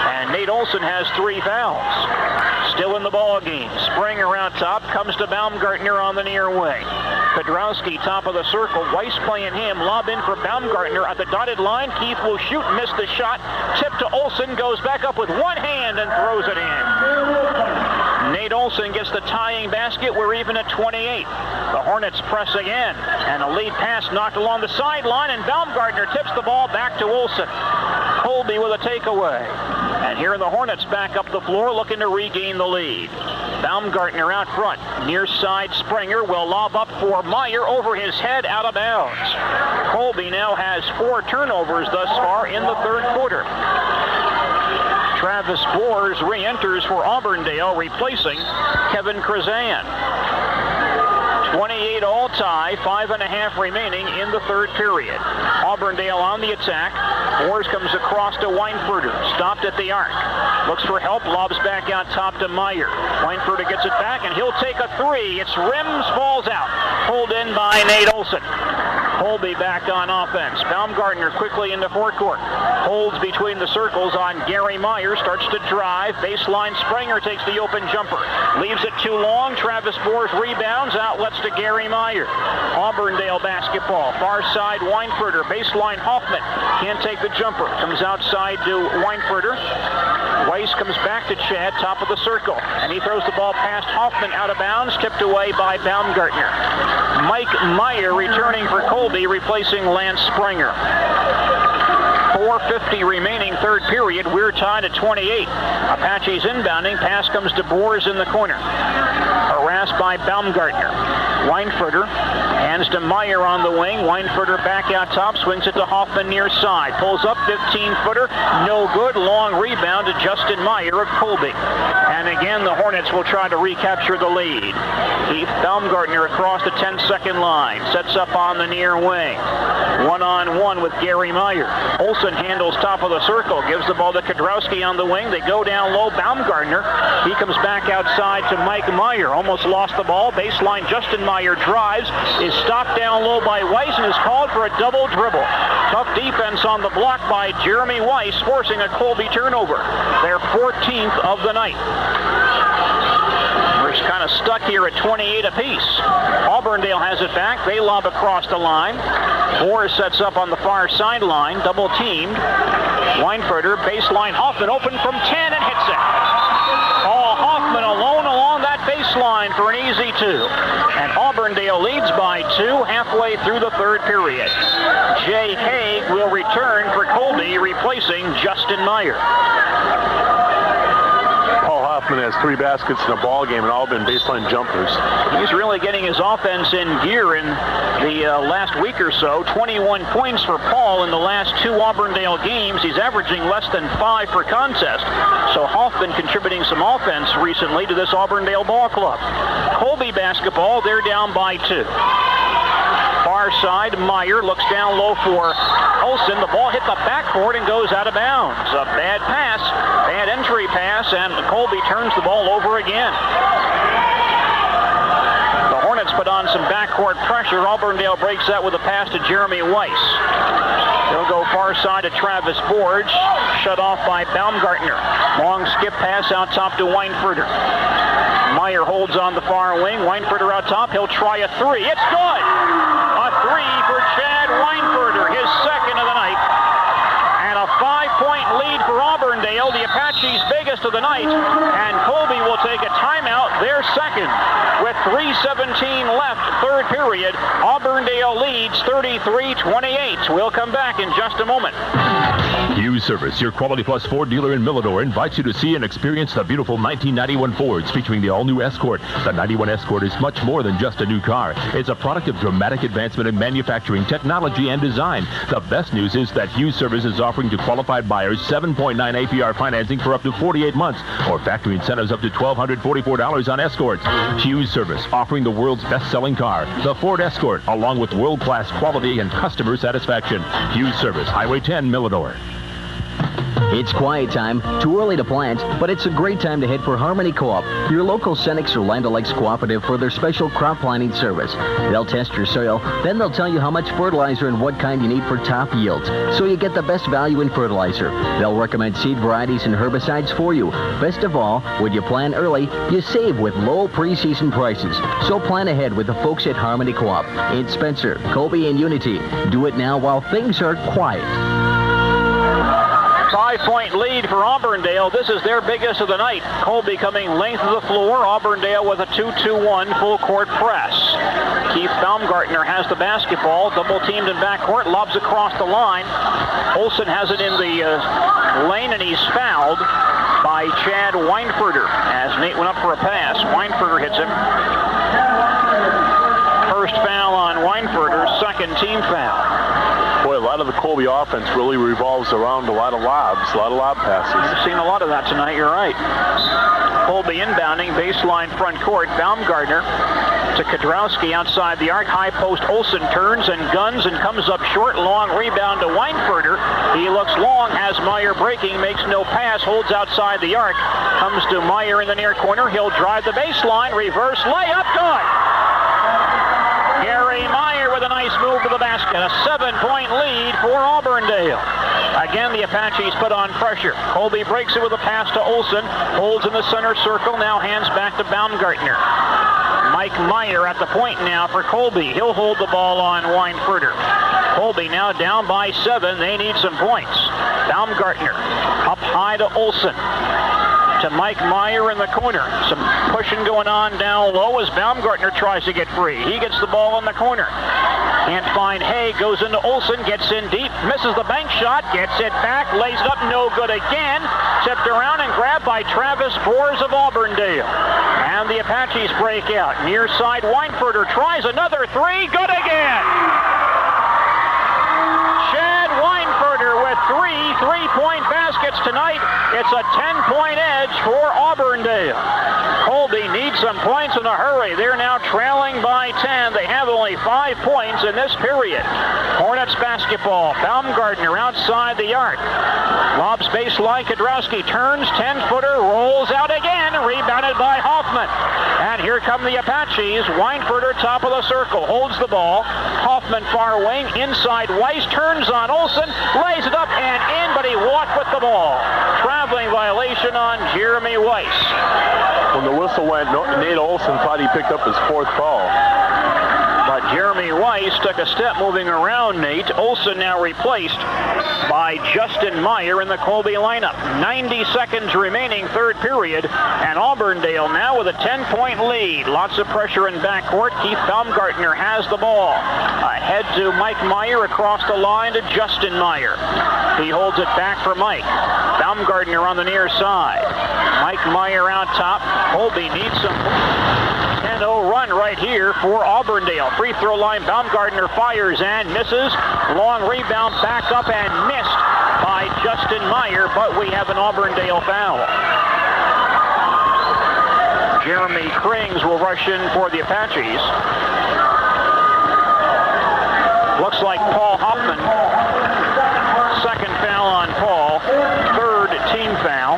And Nate Olsen has 3 fouls. Still in the ball game. Springer out top, comes to Baumgartner on the near wing. Pedrowski, top of the circle. Weiss playing him. Lob in for Baumgartner at the dotted line. Keith will shoot, miss the shot. Tip to Olsen, goes back up with one hand and throws it in. Nate Olsen gets the tying basket. We're even at 28. The Hornets press again. And a lead pass knocked along the sideline, and Baumgartner tips the ball back to Olsen. Colby with a takeaway. And here the Hornets back up the floor looking to regain the lead. Baumgartner out front. Near side Springer will lob up for Meyer over his head, out of bounds. Colby now has 4 turnovers thus far in the third quarter. Travis Boers re-enters for Auburndale, replacing Kevin Krazan. 28 all tie, 5.5 remaining in the third period. Auburndale on the attack. Boers comes across to Weinfurter, stopped at the arc. Looks for help, lobs back out top to Meyer. Weinfurter gets it back, and he'll take a 3. It's rims, falls out. Pulled in by Nate Olsen. Colby back on offense. Baumgartner quickly into forecourt. Holds between the circles on Gary Meyer. Starts to drive. Baseline Springer takes the open jumper. Leaves it too long. Travis Boers rebounds. Outlets to Gary Meyer. Auburndale basketball. Far side Weinfurter. Baseline Hoffman. Can't take the jumper. Comes outside to Weinfurter. Weiss comes back to Chad, top of the circle. And he throws the ball past Hoffman, out of bounds. Tipped away by Baumgartner. Mike Meyer returning for Colby, replacing Lance Springer. 4:50 remaining third period. We're tied at 28. Apaches inbounding. Pass comes to Boers in the corner. Harassed by Baumgartner. Weinfurter hands to Meyer on the wing. Weinfurter back out top. Swings it to Hoffman near side. Pulls up, 15-footer. No good. Long rebound to Justin Meyer of Colby. And again, the Hornets will try to recapture the lead. Keith Baumgartner across the 10-second line. Sets up on the near wing. One-on-one with Gary Meyer. Olsen handles top of the circle. Gives the ball to Pedrowski on the wing. They go down low. Baumgartner. He comes back outside to Mike Meyer. Almost lost the ball. Baseline Justin Meyer drives. Is stopped down low by Weiss and is called for a double dribble. Tough defense on the block by Jeremy Weiss, forcing a Colby turnover. Their 14th of the night. We're kind of stuck here at 28 apiece. Auburndale has it back. They lob across the line. Boers sets up on the far sideline. Double teamed. Weinfurter, baseline. Hoffman open from 10 and hits it. Paul Hoffman alone along that baseline for an easy 2. And Auburndale leads by 2 halfway through the third period. Jay Haig will return for Colby, replacing Justin Meyer. Hoffman has 3 baskets in a ball game, and all been baseline jumpers. He's really getting his offense in gear in the last week or so. 21 points for Paul in the last 2 Auburndale games. He's averaging less than 5 per contest. So Hoffman contributing some offense recently to this Auburndale ball club. Colby basketball, they're down by 2. Far side, Meyer looks down low for Olsen. The ball hit the backboard and goes out of bounds. A bad pass, bad entry pass, and Colby turns the ball over again. The Hornets put on some backcourt pressure. Auburndale breaks that with a pass to Jeremy Weiss. He'll go far side to Travis Borge, shut off by Baumgartner. Long skip pass out top to Weinfurter. Meyer holds on the far wing. Weinfurter out top. He'll try a 3. It's good! A 3 for Chad Weinfurter, his second of the night. And a 5-point lead for Auburndale, the Apaches' biggest of the night. And Colby will take a timeout, their second. With 3:17 left, third period, Auburndale leads 33-28. We'll come back in just a moment. Hughes Service, your Quality Plus Ford dealer in Millador, invites you to see and experience the beautiful 1991 Fords featuring the all-new Escort. The 91 Escort is much more than just a new car. It's a product of dramatic advancement in manufacturing, technology, and design. The best news is that Hughes Service is offering to qualified buyers 7.9 APR financing for up to 48 months, or factory incentives up to $1,244 on Escorts. Hughes Service, offering the world's best-selling car, the Ford Escort, along with world-class quality and customer satisfaction. Hughes Service, Highway 10, Millador. It's quiet time, too early to plant, but it's a great time to head for Harmony Co-op, your local Cenex or Land O'Lakes cooperative, for their special crop planting service. They'll test your soil, then they'll tell you how much fertilizer and what kind you need for top yields, so you get the best value in fertilizer. They'll recommend seed varieties and herbicides for you. Best of all, when you plan early, you save with low preseason prices. So plan ahead with the folks at Harmony Co-op in Spencer, Colby, and Unity. Do it now while things are quiet. 5-point lead for Auburndale. This is their biggest of the night. Colby coming length of the floor. Auburndale with a 2-2-1 full court press. Keith Baumgartner has the basketball. Double teamed in backcourt. Lobs across the line. Olsen has it in the lane, and he's fouled by Chad Weinfurter as Nate went up for a pass. Weinfurter hits him. First foul on Weinfurter. Second team foul. Boy, a lot of the Colby offense really revolves around a lot of lobs, a lot of lob passes. You've seen a lot of that tonight, you're right. Colby inbounding, baseline front court. Baumgartner to Kadrowski outside the arc. High post, Olsen turns and guns and comes up short. Long rebound to Weinfurter. He looks long, has Meyer breaking, makes no pass, holds outside the arc. Comes to Meyer in the near corner. He'll drive the baseline, reverse layup, good! Gary Meyer with a nice move to the basket. A 7-point lead for Auburndale. Again, the Apaches put on pressure. Colby breaks it with a pass to Olsen. Holds in the center circle. Now hands back to Baumgartner. Mike Meyer at the point now for Colby. He'll hold the ball on Weinfurter. Colby now down by 7. They need some points. Baumgartner up high to Olsen. To Mike Meyer in the corner. Some pushing going on down low as Baumgartner tries to get free. He gets the ball in the corner. Can't find Hay. Goes into Olsen. Gets in deep. Misses the bank shot. Gets it back. Lays it up. No good again. Tipped around and grabbed by Travis Boers of Auburndale. And the Apaches break out. Near side, Weinfurter tries another 3. Good again. Chad Weinfurter with 3 3-point baskets tonight. It's a 10-point edge for Auburndale. Colby needs some points in a hurry. They're now trailing by 10. They have only 5 points in this period. Hornets basketball. Baumgartner outside the arc. Lobs baseline. Kadrowski turns. 10-footer. Rolls out again. Rebounded by Hoffman. And here come the Apaches. Weinfurter top of the circle. Holds the ball. Hoffman far wing. Inside Weiss. Turns on Olsen. Lays it up and in, but he walked with the ball. Traveling violation on Jeremy Weiss. When the whistle went, Nate Olsen thought he picked up his 4th foul. But Jeremy Weiss took a step moving around Nate. Olsen now replaced by Justin Meyer in the Colby lineup. 90 seconds remaining, third period, and Auburndale now with a 10-point lead. Lots of pressure in backcourt. Keith Baumgartner has the ball. Ahead to Mike Meyer, across the line to Justin Meyer. He holds it back for Mike. Baumgartner on the near side. Mike Meyer out top. Colby needs some 10-0 run right here for Auburndale. Free throw line, Baumgartner fires and misses. Long rebound, back up and missed by Justin Meyer, but we have an Auburndale foul. Jeremy Krings will rush in for the Apaches. Looks like Paul Hoffman. Second foul on Paul. Third team foul.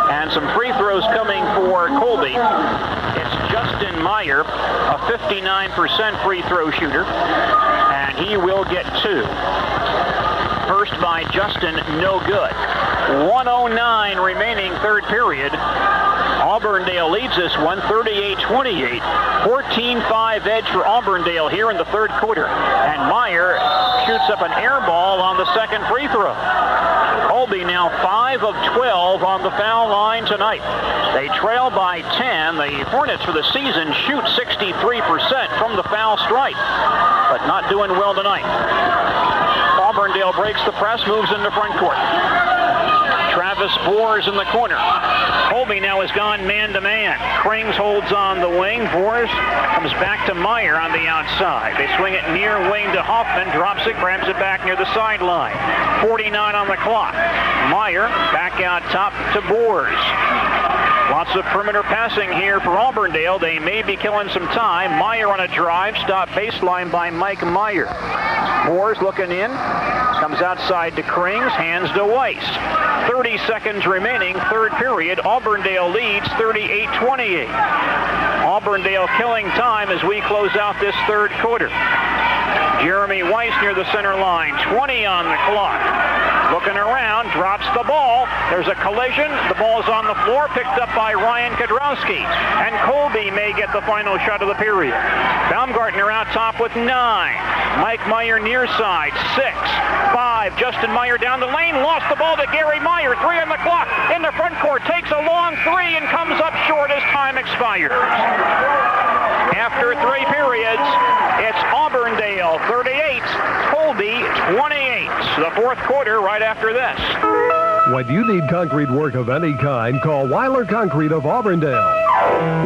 And some free throws coming for Colby. It's Justin Meyer, a 59% free throw shooter, and he will get 2. First by Justin, no good. 1:09 remaining third period. Auburndale leads this one 38-28. 14-5 edge for Auburndale here in the third quarter. And Meyer shoots up an air ball on the second free throw. Colby now 5 of 12 on the foul line tonight. They trail by 10. The Hornets for the season shoot 63% from the foul stripe, but not doing well tonight. Auburndale breaks the press, moves into front court. Travis Boers in the corner. Colby now has gone man-to-man. Krings holds on the wing. Boers comes back to Meyer on the outside. They swing it near wing to Hoffman, drops it, grabs it back near the sideline. 49 on the clock. Meyer back out top to Boers. Lots of perimeter passing here for Auburndale. They may be killing some time. Meyer on a drive, stop baseline by Mike Meyer. Boers looking in, comes outside to Krings, hands to Weiss. 30 seconds remaining, third period. Auburndale leads 38-28. Auburndale killing time as we close out this third quarter. Jeremy Weiss near the center line, 20 on the clock. Looking around, drops the ball. There's a collision. The ball's on the floor, picked up by Ryan Kadrowski. And Colby may get the final shot of the period. Baumgartner out top with 9. Mike Meyer near side, 6. 5. Justin Meyer down the lane, lost the ball to Gary Meyer. 3 on the clock. In the front court, takes a long 3 and comes up short as time expires. After 3 periods, it's Auburndale 38, Colby 28. The fourth quarter right after this. When you need concrete work of any kind, call Weiler Concrete of Auburndale.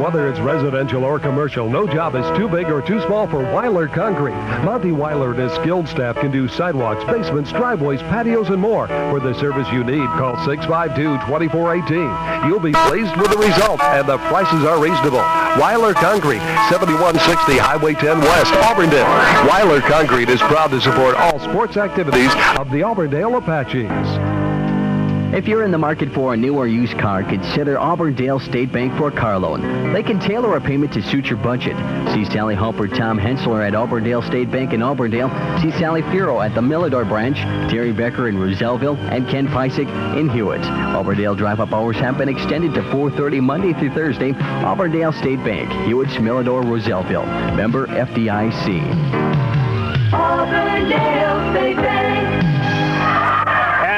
Whether it's residential or commercial, no job is too big or too small for Weiler Concrete. Monty Weiler and his skilled staff can do sidewalks, basements, driveways, patios, and more. For the service you need, call 652-2418. You'll be pleased with the result, and the prices are reasonable. Weiler Concrete, 7160 Highway 10 West, Auburndale. Weiler Concrete is proud to support all sports activities of the Auburndale Apaches. If you're in the market for a new or used car, consider Auburndale State Bank for a car loan. They can tailor a payment to suit your budget. See Sally Humper, Tom Hensler at Auburndale State Bank in Auburndale. See Sally Firo at the Milledor branch, Terry Becker in Roselleville, and Ken Pysick in Hewitt. Auburndale drive-up hours have been extended to 4:30 Monday through Thursday. Auburndale State Bank, Hewitt, Milledor, Roselleville. Member FDIC. Auburndale State Bank.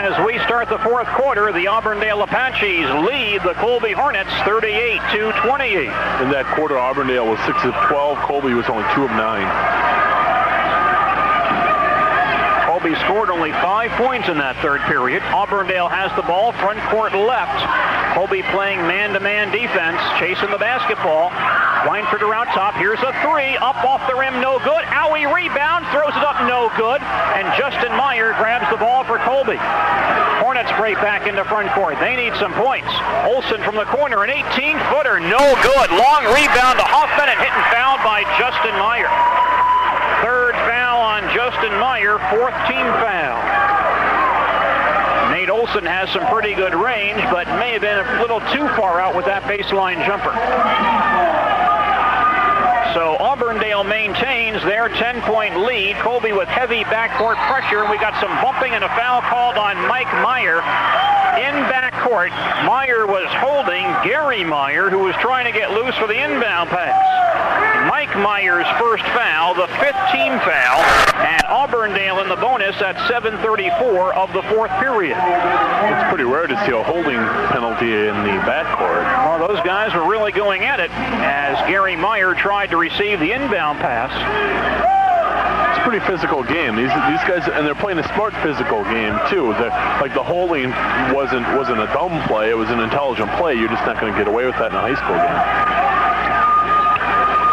As we start the fourth quarter, the Auburndale Apaches lead the Colby Hornets 38-28. In that quarter, Auburndale was 6 of 12. Colby was only 2 of 9. Colby scored only 5 points in that third period. Auburndale has the ball, front court left. Colby playing man-to-man defense, chasing the basketball. Weinfurter out top. Here's a 3. Up off the rim, no good. Owie rebound, throws it up, no good. And Justin Meyer grabs the ball for Colby. Hornets break back into front court. They need some points. Olsen from the corner, an 18-footer, no good. Long rebound to Hoffman and hit and fouled by Justin Meyer. Third foul on Justin Meyer, 4th team foul. Nate Olsen has some pretty good range, but may have been a little too far out with that baseline jumper. So Auburndale maintains their 10-point lead. Colby with heavy backcourt pressure, and we got some bumping and a foul called on Mike Meyer in backcourt. Meyer was holding Gary Meyer, who was trying to get loose for the inbound pass. Mike Meyer's first foul, the 5th team foul, and Auburndale in the bonus at 7:34 of the fourth period. It's pretty rare to see a holding penalty in the backcourt. Well, those guys were really going at it as Gary Meyer tried to receive the inbound pass. pretty physical game. These guys, and they're playing a smart physical game too. Like the holding wasn't a dumb play; it was an intelligent play. You're just not going to get away with that in a high school game.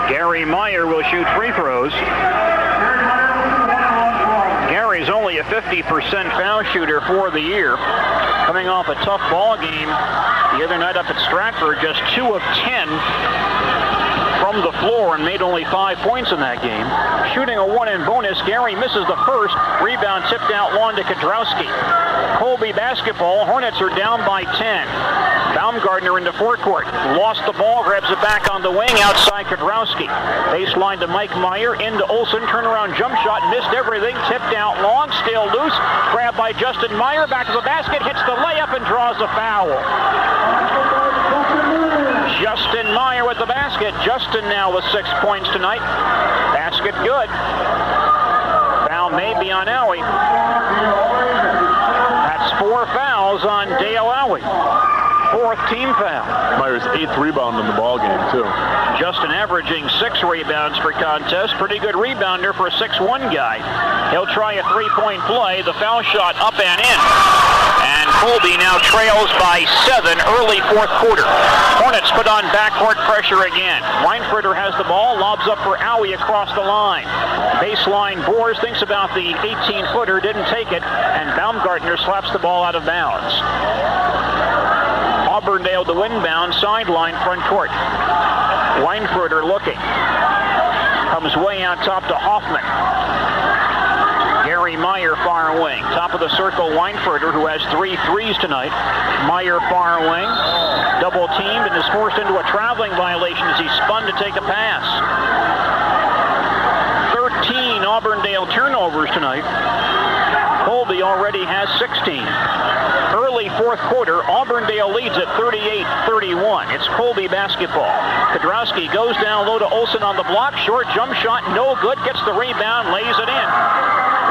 Gary Meyer will shoot free throws. Gary's only a 50% foul shooter for the year. Coming off a tough ball game the other night up at Stratford, just 2 of 10 from the floor and made only 5 points in that game. Shooting a 1 in bonus, Gary misses the first. Rebound tipped out long to Kodrowski. Colby basketball. Hornets are down by 10. Baumgartner into forecourt. Lost the ball, grabs it back on the wing outside Kodrowski. Baseline to Mike Meyer, into Olsen, turnaround jump shot, missed everything, tipped out long, still loose. Grabbed by Justin Meyer, back to the basket, hits the layup and draws a foul. Justin Meyer with the basket. Justin now with 6 points tonight. Basket good. Foul may be on Owie. That's 4 fouls on Dale Owie. 4th team foul. Meyer's 8th rebound in the ball game too. Justin averaging 6 rebounds per contest. Pretty good rebounder for a 6'1" guy. He'll try a 3-point play. The foul shot up and in. And Colby now trails by 7 early 4th quarter. Hornets put on backcourt pressure again. Weinfurter has the ball, lobs up for Owie across the line. Baseline, Boers thinks about the 18-footer, didn't take it, and Baumgartner slaps the ball out of bounds. Auburndale to inbound, sideline, front court. Weinfurter looking. Comes way out top to Hoffman. Gary Meyer, far wing. Top of the circle, Weinfurter, who has 3 threes tonight. Meyer, far wing. Double teamed and is forced into a traveling violation as he spun to take a pass. 13 Auburndale turnovers tonight. Colby already has 16. Early 4th quarter, Auburndale leads at 38-31. It's Colby basketball. Kodrowski goes down low to Olsen on the block. Short jump shot, no good. Gets the rebound, lays it in.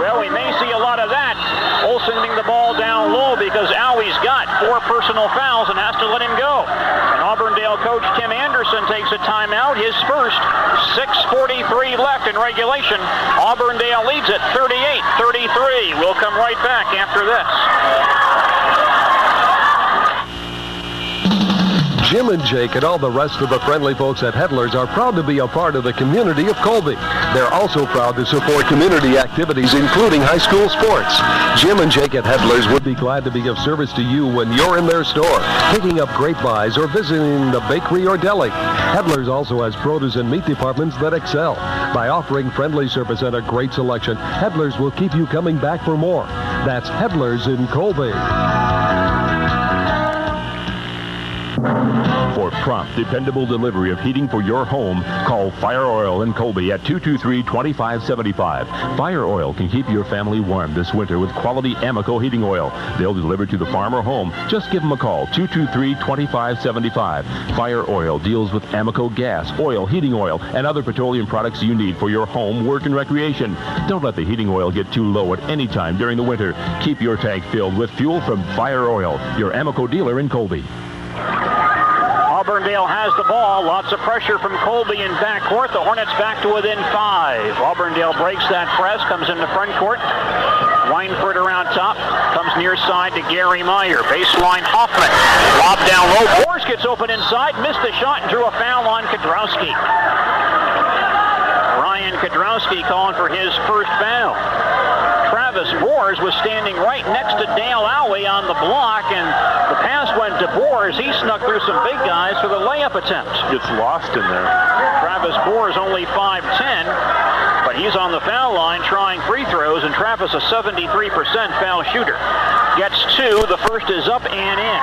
Well, we may see a lot of that. Olsen getting the ball down low because Owie's got 4 personal fouls and has to let him go. And Auburndale coach Tim Anderson takes a timeout. His first. 6:43 left in regulation. Auburndale leads at 38-33. We'll come right back after this. Jim and Jake and all the rest of the friendly folks at Hedler's are proud to be a part of the community of Colby. They're also proud to support community activities, including high school sports. Jim and Jake at Hedler's would be glad to be of service to you when you're in their store, picking up great buys or visiting the bakery or deli. Hedler's also has produce and meat departments that excel. By offering friendly service and a great selection, Hedler's will keep you coming back for more. That's Hedler's in Colby. For prompt, dependable delivery of heating for your home, call Fire Oil in Colby at 223-2575. Fire Oil can keep your family warm this winter with quality Amoco heating oil. They'll deliver to the farm or home. Just give them a call, 223-2575. Fire Oil deals with Amoco gas, oil, heating oil, and other petroleum products you need for your home, work, and recreation. Don't let the heating oil get too low at any time during the winter. Keep your tank filled with fuel from Fire Oil, your Amoco dealer in Colby. Auburndale has the ball. Lots of pressure from Colby in backcourt. The Hornets back to within 5. Auburndale breaks that press, comes into front court. Weinfurt around top, comes near side to Gary Meyer. Baseline Hoffman. Lob down low. Boers gets open inside, missed the shot and drew a foul on Kodrowski. Ryan Kodrowski calling for his first foul. Travis Boers was standing right next to Dale Owie on the block, and the pass went to Boers. He snuck through some big guys for the layup attempt. Gets lost in there. Travis Boers only 5'10", but he's on the foul line trying free throws, and Travis a 73% foul shooter. Gets 2. The first is up and in.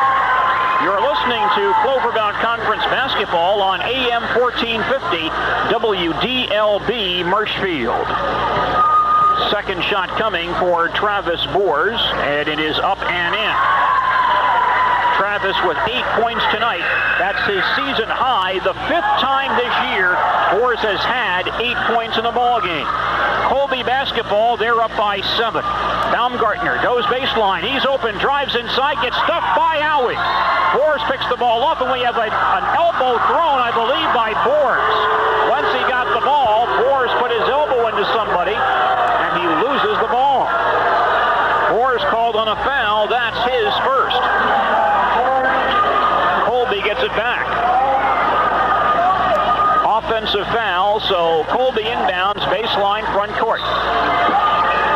You're listening to Cloverbound Conference basketball on AM 1450 WDLB Marshfield. Second shot coming for Travis Boers, and it is up and in. Travis with 8 points tonight. That's his season high. The 5th time this year Boers has had 8 points in a ball game. Colby basketball, they're up by 7. Baumgartner goes baseline. He's open, drives inside, gets stuffed by Owie. Boers picks the ball up, and we have an elbow thrown, I believe, by Boers. Once he got the ball, Boers put his elbow into somebody. Colby inbounds, baseline front court.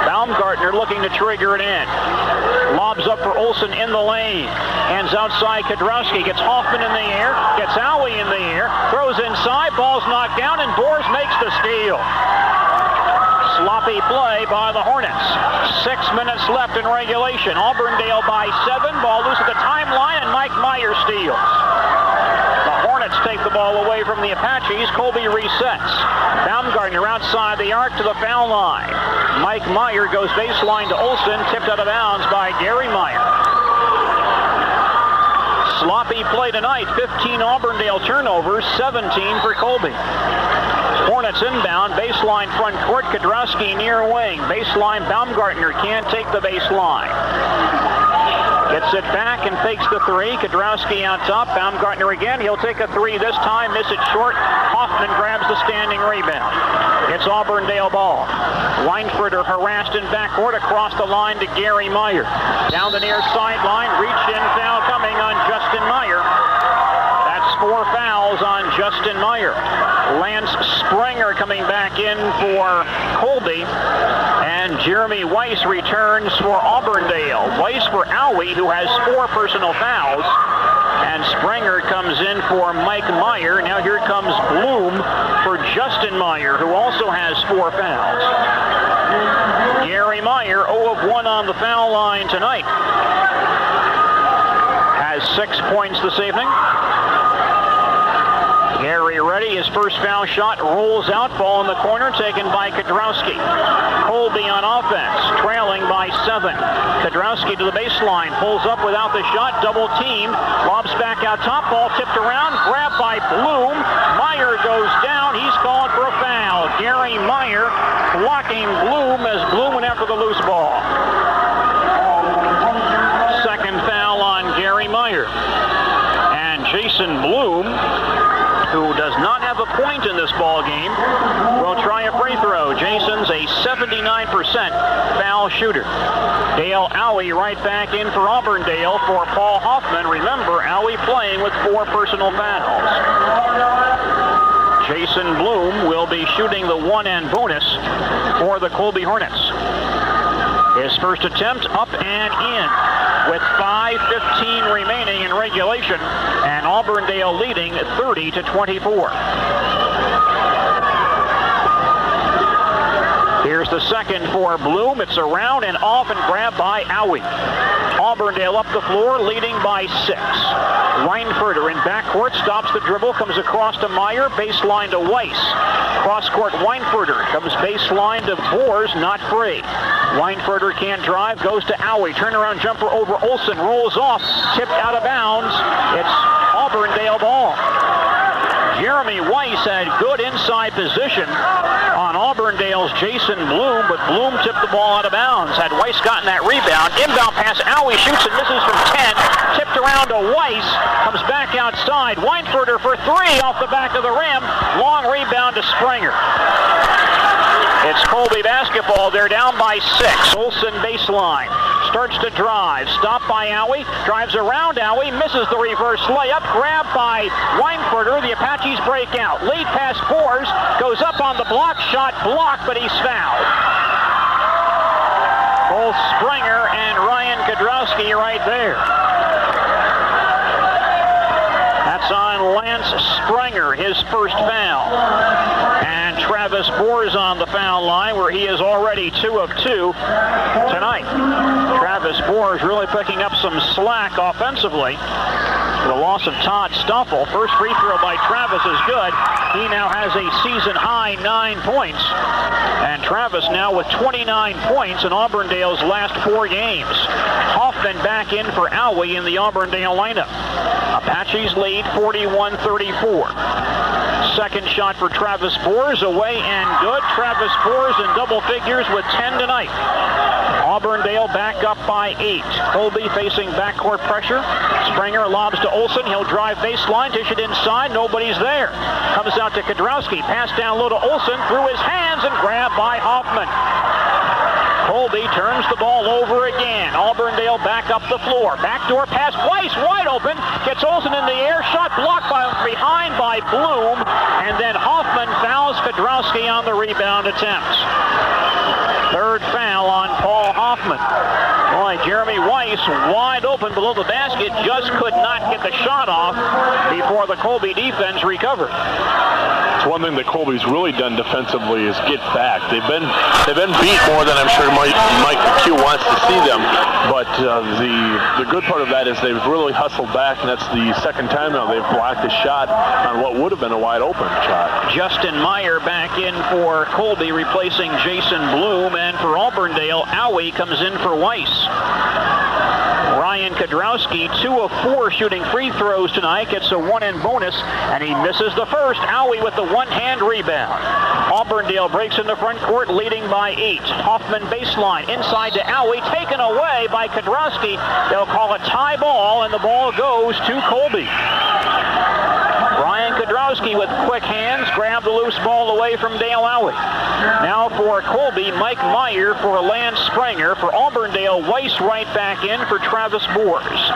Baumgartner looking to trigger it in. Lobs up for Olsen in the lane. Hands outside, Kudrowski gets Hoffman in the air, gets Owie in the air, throws inside, ball's knocked down, and Boers makes the steal. Sloppy play by the Hornets. 6 minutes left in regulation. Auburndale by 7. Ball loose at the timeline, and Mike Meyer steals. The Hornets take the ball away from the Apaches. Colby resets. Baumgartner outside the arc to the foul line. Mike Meyer goes baseline to Olsen, tipped out of bounds by Gary Meyer. Sloppy play tonight. 15 Auburndale turnovers, 17 for Colby. Hornets inbound, baseline front court, Kudrowski near wing. Baseline, Baumgartner can't take the baseline. Gets it back and fakes the three. Kudrowski out top, Baumgartner again. He'll take a three this time, miss it short. Hoffman grabs the standing rebound. It's Auburndale ball. Weinfurter harassed in backcourt across the line to Gary Meyer. Down the near sideline, reach in foul coming on Justin Meyer. That's 4 fouls on Justin Meyer. Lance Springer coming back in for Colby, and Jeremy Weiss returns for Auburndale. Weiss for Owie, who has 4 personal fouls, and Springer comes in for Mike Meyer. Now here comes Bloom for Justin Meyer, who also has 4 fouls. Gary Meyer, 0 of 1 on the foul line tonight. Has 6 points this evening. Gary ready, his first foul shot rolls out, ball in the corner, taken by Kudrowski. Colby on offense, trailing by 7. Kudrowski to the baseline, pulls up without the shot, double teamed, lobs back out top, ball tipped around, grabbed by Bloom. Meyer goes down, he's called for a foul. Gary Meyer blocking Bloom as Bloom went after the loose ball. Second foul on Gary Meyer. And Jason Bloom, who does not have a point in this ball game, will try a free throw. Jason's a 79% foul shooter. Dale Owie right back in for Auburndale for Paul Hoffman. Remember, Owie playing with 4 personal fouls. Jason Bloom will be shooting the 1 and bonus for the Colby Hornets. His first attempt up and in with 5:15 remaining in regulation, and Auburndale leading 30-24. Here's the second for Bloom. It's around and off and grabbed by Owie. Auburndale up the floor, leading by 6. Weinfurter in backcourt, stops the dribble, comes across to Meyer, baseline to Weiss. Cross-court Weinfurter comes baseline to Boers, not free. Weinfurter can't drive, goes to Owie. Turnaround jumper over Olsen, rolls off, tipped out of bounds. It's Auburndale ball. Jeremy Weiss had good inside position on Auburndale's Jason Bloom, but Bloom tipped the ball out of bounds. Had Weiss gotten that rebound, inbound pass, Owie shoots and misses from 10, tipped around to Weiss, comes back outside. Weinfurter for 3 off the back of the rim, long rebound to Springer. It's Colby basketball. They're down by 6. Olsen baseline. Starts to drive. Stopped by Owie. Drives around Owie. Misses the reverse layup. Grabbed by Weinfurter. The Apaches break out. Lead pass Boers. Goes up on the block. Shot blocked, but he's fouled. Both Springer and Ryan Kudrowski right there. That's on Lance Springer, his first foul. And Travis Boers on the foul line, where he is already 2 of 2 tonight. Travis Boers really picking up some slack offensively. The loss of Todd Stoffel. First free throw by Travis is good. He now has a season-high 9 points. And Travis now with 29 points in Auburndale's last 4 games. Hoffman back in for Owie in the Auburndale lineup. Apaches lead 41-34. Second shot for Travis Boers, away and good. Travis Boers in double figures with 10 tonight. Auburndale back up by 8. Colby facing backcourt pressure. Springer lobs to Olsen. He'll drive baseline, dish it inside. Nobody's there. Comes out to Kudrowski. Pass down low to Olsen. Through his hands and grabbed by Hoffman. Colby turns the ball over again. Auburndale back up the floor. Backdoor pass. Weiss wide open. Gets Olsen in the air. Shot blocked behind by Bloom. And then Hoffman fouls Kodrowski on the rebound attempt. Third foul on Paul Hoffman. Boy, Jeremy Weiss wide open below the basket. Just could not get the shot off before the Colby defense recovered. It's one thing that Colby's really done defensively is get back. They've been beat more than I'm sure Mike McHugh wants to see them. But the good part of that is they've really hustled back, and that's the second time now they've blocked a shot on what would have been a wide open shot. Justin Meyer back in for Colby, replacing Jason Bloom, and for Auburndale, Owie comes in for Weiss. Ryan Kodrowski, 2 of 4 shooting free throws tonight, gets a 1 bonus, and he misses the first. Owie with the one-hand rebound. Auburndale breaks in the front court, leading by 8. Hoffman baseline, inside to Owie, taken away by Kodrowski. They'll call a tie ball, and the ball goes to Colby. Ryan Kodrowski with quick hands, grabbed the loose ball away from Dale Owie. Now for Colby, Mike Meyer for Lance Springer. For Auburndale, Weiss right back in for Travis Boers.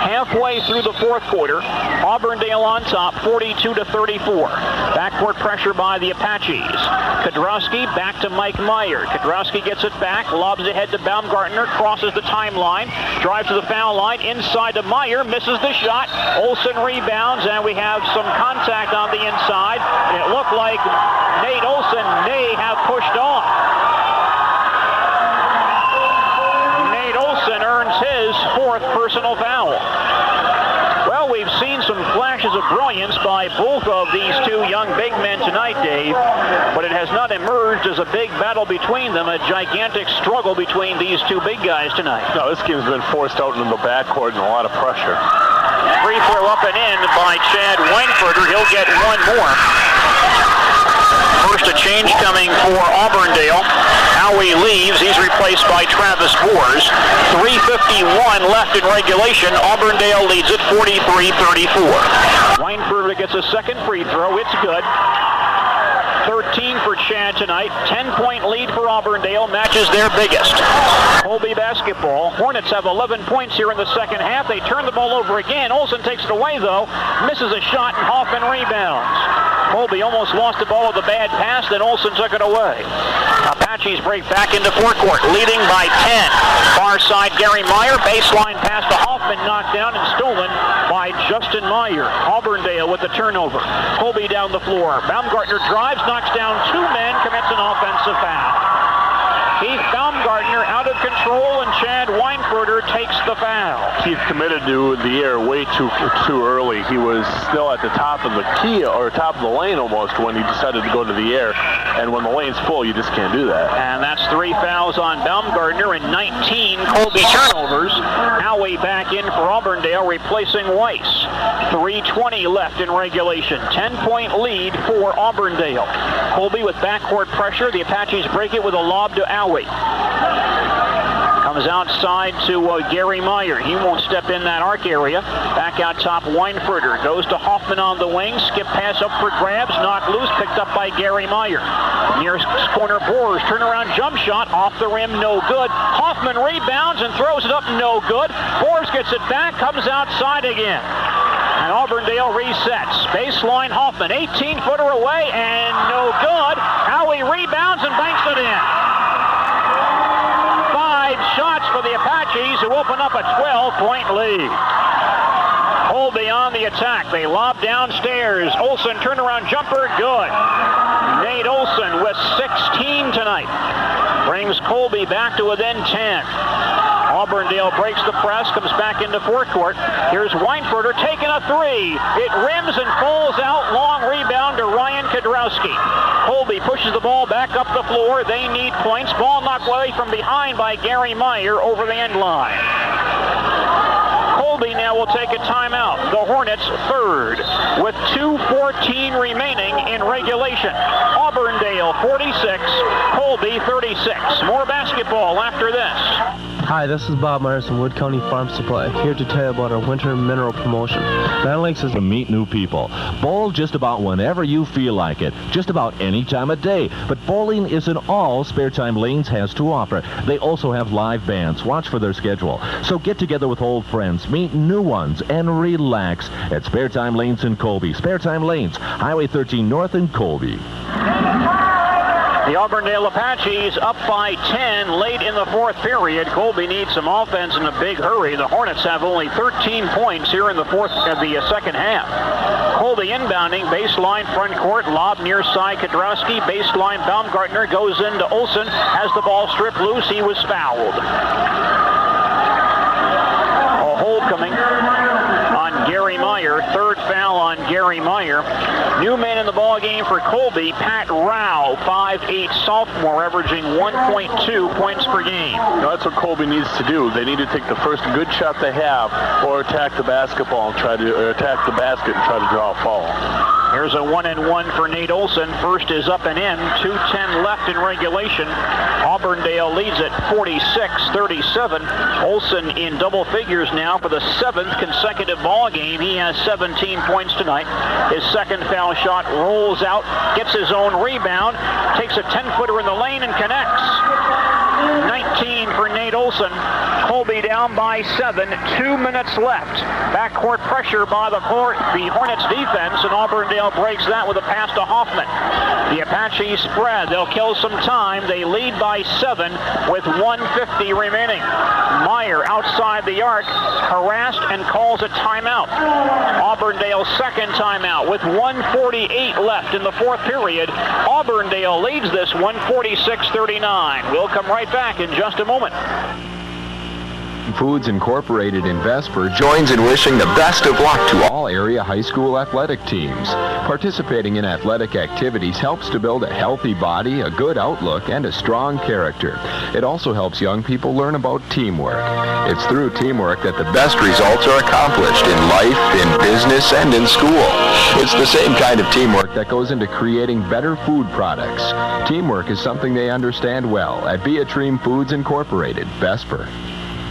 Halfway through the fourth quarter, Auburndale on top, 42-34. Backcourt pressure by the Apaches. Kodrowski back to Mike Meyer. Kodrowski gets it back, lobs ahead to Baumgartner, crosses the timeline, drives to the foul line, inside to Meyer, misses the shot. Olsen rebounds, and we have some contact on the inside. And it looked like Nate Olsen may have pushed off. Nate Olsen earns his 4th personal foul. Well, we've seen some flashes of brilliance by both of these 2 young big men tonight, Dave, but it has not emerged as a big battle between them, a gigantic struggle between these 2 big guys tonight. No, this game's been forced out into the backcourt and a lot of pressure. Free throw up and in by Chad Weinfurter. He'll get 1 more. First, a change coming for Auburndale. Owie leaves. He's replaced by Travis Boers. 3:51 left in regulation. Auburndale leads it 43-34. Weinfurter gets a second free throw. It's good. 13 for Chad tonight. 10-point lead for Auburndale. Matches their biggest. Colby basketball. Hornets have 11 points here in the second half. They turn the ball over again. Olsen takes it away, though. Misses a shot, and Hoffman rebounds. Colby almost lost the ball with a bad pass, then Olsen took it away. Apaches break back into forecourt, leading by 10. Far side, Gary Meyer. Baseline pass to Hoffman, knocked down and stolen by Justin Meyer. Auburndale with the turnover. Colby down the floor. Baumgartner drives, knocks down 2 men, commits an offensive foul. Keith Baumgartner out of control, and Chad Weinfurter takes the foul. Keith committed to the air way too early. He was still at the top of the key, or top of the lane almost, when he decided to go to the air. And when the lane's full, you just can't do that. And that's 3 fouls on Baumgartner and 19 Colby turnovers. Owie back in for Auburndale, replacing Weiss. 3:20 left in regulation. 10-point lead for Auburndale. Colby with backcourt pressure. The Apaches break it with a lob to Owie. Comes outside to Gary Meyer. He won't step in that arc area. Back out top, Weinfurter. Goes to Hoffman on the wing. Skip pass up for grabs. Knocked loose. Picked up by Gary Meyer. Near corner, Boers. Turnaround jump shot. Off the rim. No good. Hoffman rebounds and throws it up. No good. Boers gets it back. Comes outside again. And Auburndale resets. Baseline Hoffman. 18-footer away and no good. Owie rebounds and banks it in. 5 shots for the Apaches, who open up a 12-point lead. Colby on the attack. They lob downstairs. Olsen turnaround jumper, good. Nate Olsen with 16 tonight. Brings Colby back to within 10. Auburndale breaks the press, comes back into forecourt. Here's Weinfurter taking a 3. It rims and falls out. Long rebound to Ryan Kodrowski. Colby pushes the ball back up the floor. They need points. Ball knocked away from behind by Gary Meyer over the end line. Colby now will take a timeout. The Hornets third with 2:14 remaining in regulation. Auburndale 46, Colby 36. More basketball after this. Hi, this is Bob Myers from Wood County Farm Supply, here to tell you about our winter mineral promotion. Land Lakes is to meet new people. Bowl just about whenever you feel like it, just about any time of day. But bowling isn't all Spare Time Lanes has to offer. They also have live bands. Watch for their schedule. So get together with old friends, meet new ones, and relax at Spare Time Lanes in Colby. Spare Time Lanes, Highway 13 North in Colby. The Auburndale Apaches up by 10 late in the fourth period. Colby needs some offense in a big hurry. The Hornets have only 13 points here in the second half. Colby inbounding, baseline front court, lob near side Kadrowski, baseline Baumgartner goes into Olsen, has the ball stripped loose, he was fouled. A hold coming on Gary Meyer, third foul on Gary Meyer. New man in the ball game for Colby, Pat Rao, 5'8" sophomore, averaging 1.2 points per game. That's what Colby needs to do. They need to take the first good shot they have, or attack the basketball and attack the basket and try to draw a foul. Here's a 1-and-1 for Nate Olson. First is up and in. 2:10 left in regulation. Auburndale leads at 46-37. Olson in double figures now for the 7th consecutive ball game. He has 17 points tonight. His second foul shot rolls out, gets his own rebound, takes a 10-footer in the lane and connects. 19 for Nate Olson. Colby down by 7. 2 minutes left. Backcourt pressure by the Hornets defense, and Auburndale breaks that with a pass to Hoffman. The Apaches spread. They'll kill some time. They lead by 7 with 1:50 remaining. Meyer outside the arc, harassed and calls a timeout. Auburndale's second timeout with 1:48 left in the fourth period. Auburndale leads this one 46-39. We'll come right back in just a moment. Foods Incorporated in Vesper joins in wishing the best of luck to all area high school athletic teams. Participating in athletic activities helps to build a healthy body, a good outlook, and a strong character. It also helps young people learn about teamwork. It's through teamwork that the best results are accomplished in life, in business, and in school. It's the same kind of teamwork that goes into creating better food products. Teamwork is something they understand well at Beatrice Foods Incorporated, Vesper.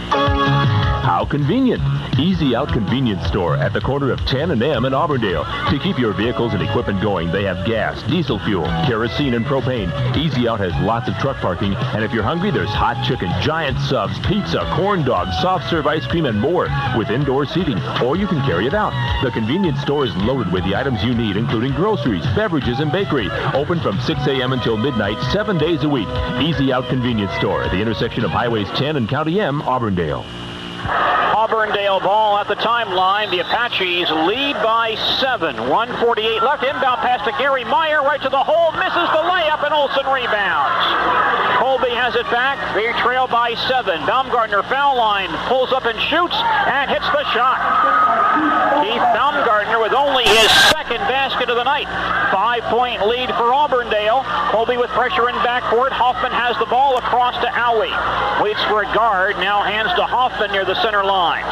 How convenient. Easy Out Convenience Store at the corner of 10 and M in Auburndale. To keep your vehicles and equipment going, they have gas, diesel fuel, kerosene, and propane. Easy Out has lots of truck parking, and if you're hungry, there's hot chicken, giant subs, pizza, corn dogs, soft serve ice cream, and more with indoor seating, or you can carry it out. The convenience store is loaded with the items you need, including groceries, beverages, and bakery. Open from 6 a.m. until midnight, 7 days a week. Easy Out Convenience Store at the intersection of Highways 10 and County M, Auburndale. Auburndale ball at the timeline. The Apaches lead by 7. 1:48 left. Inbound pass to Gary Meyer, right to the hole. Misses the layup, and Olsen rebounds. Colby has it back. They trail by 7. Baumgartner foul line, pulls up and shoots, and hits the shot. Keith Baumgartner with only his second basket of the night. 5-point lead for Auburndale. Colby with pressure in backcourt. Hoffman has the ball across to Owie. Waits for a guard, now hands to Hoffman near the center line.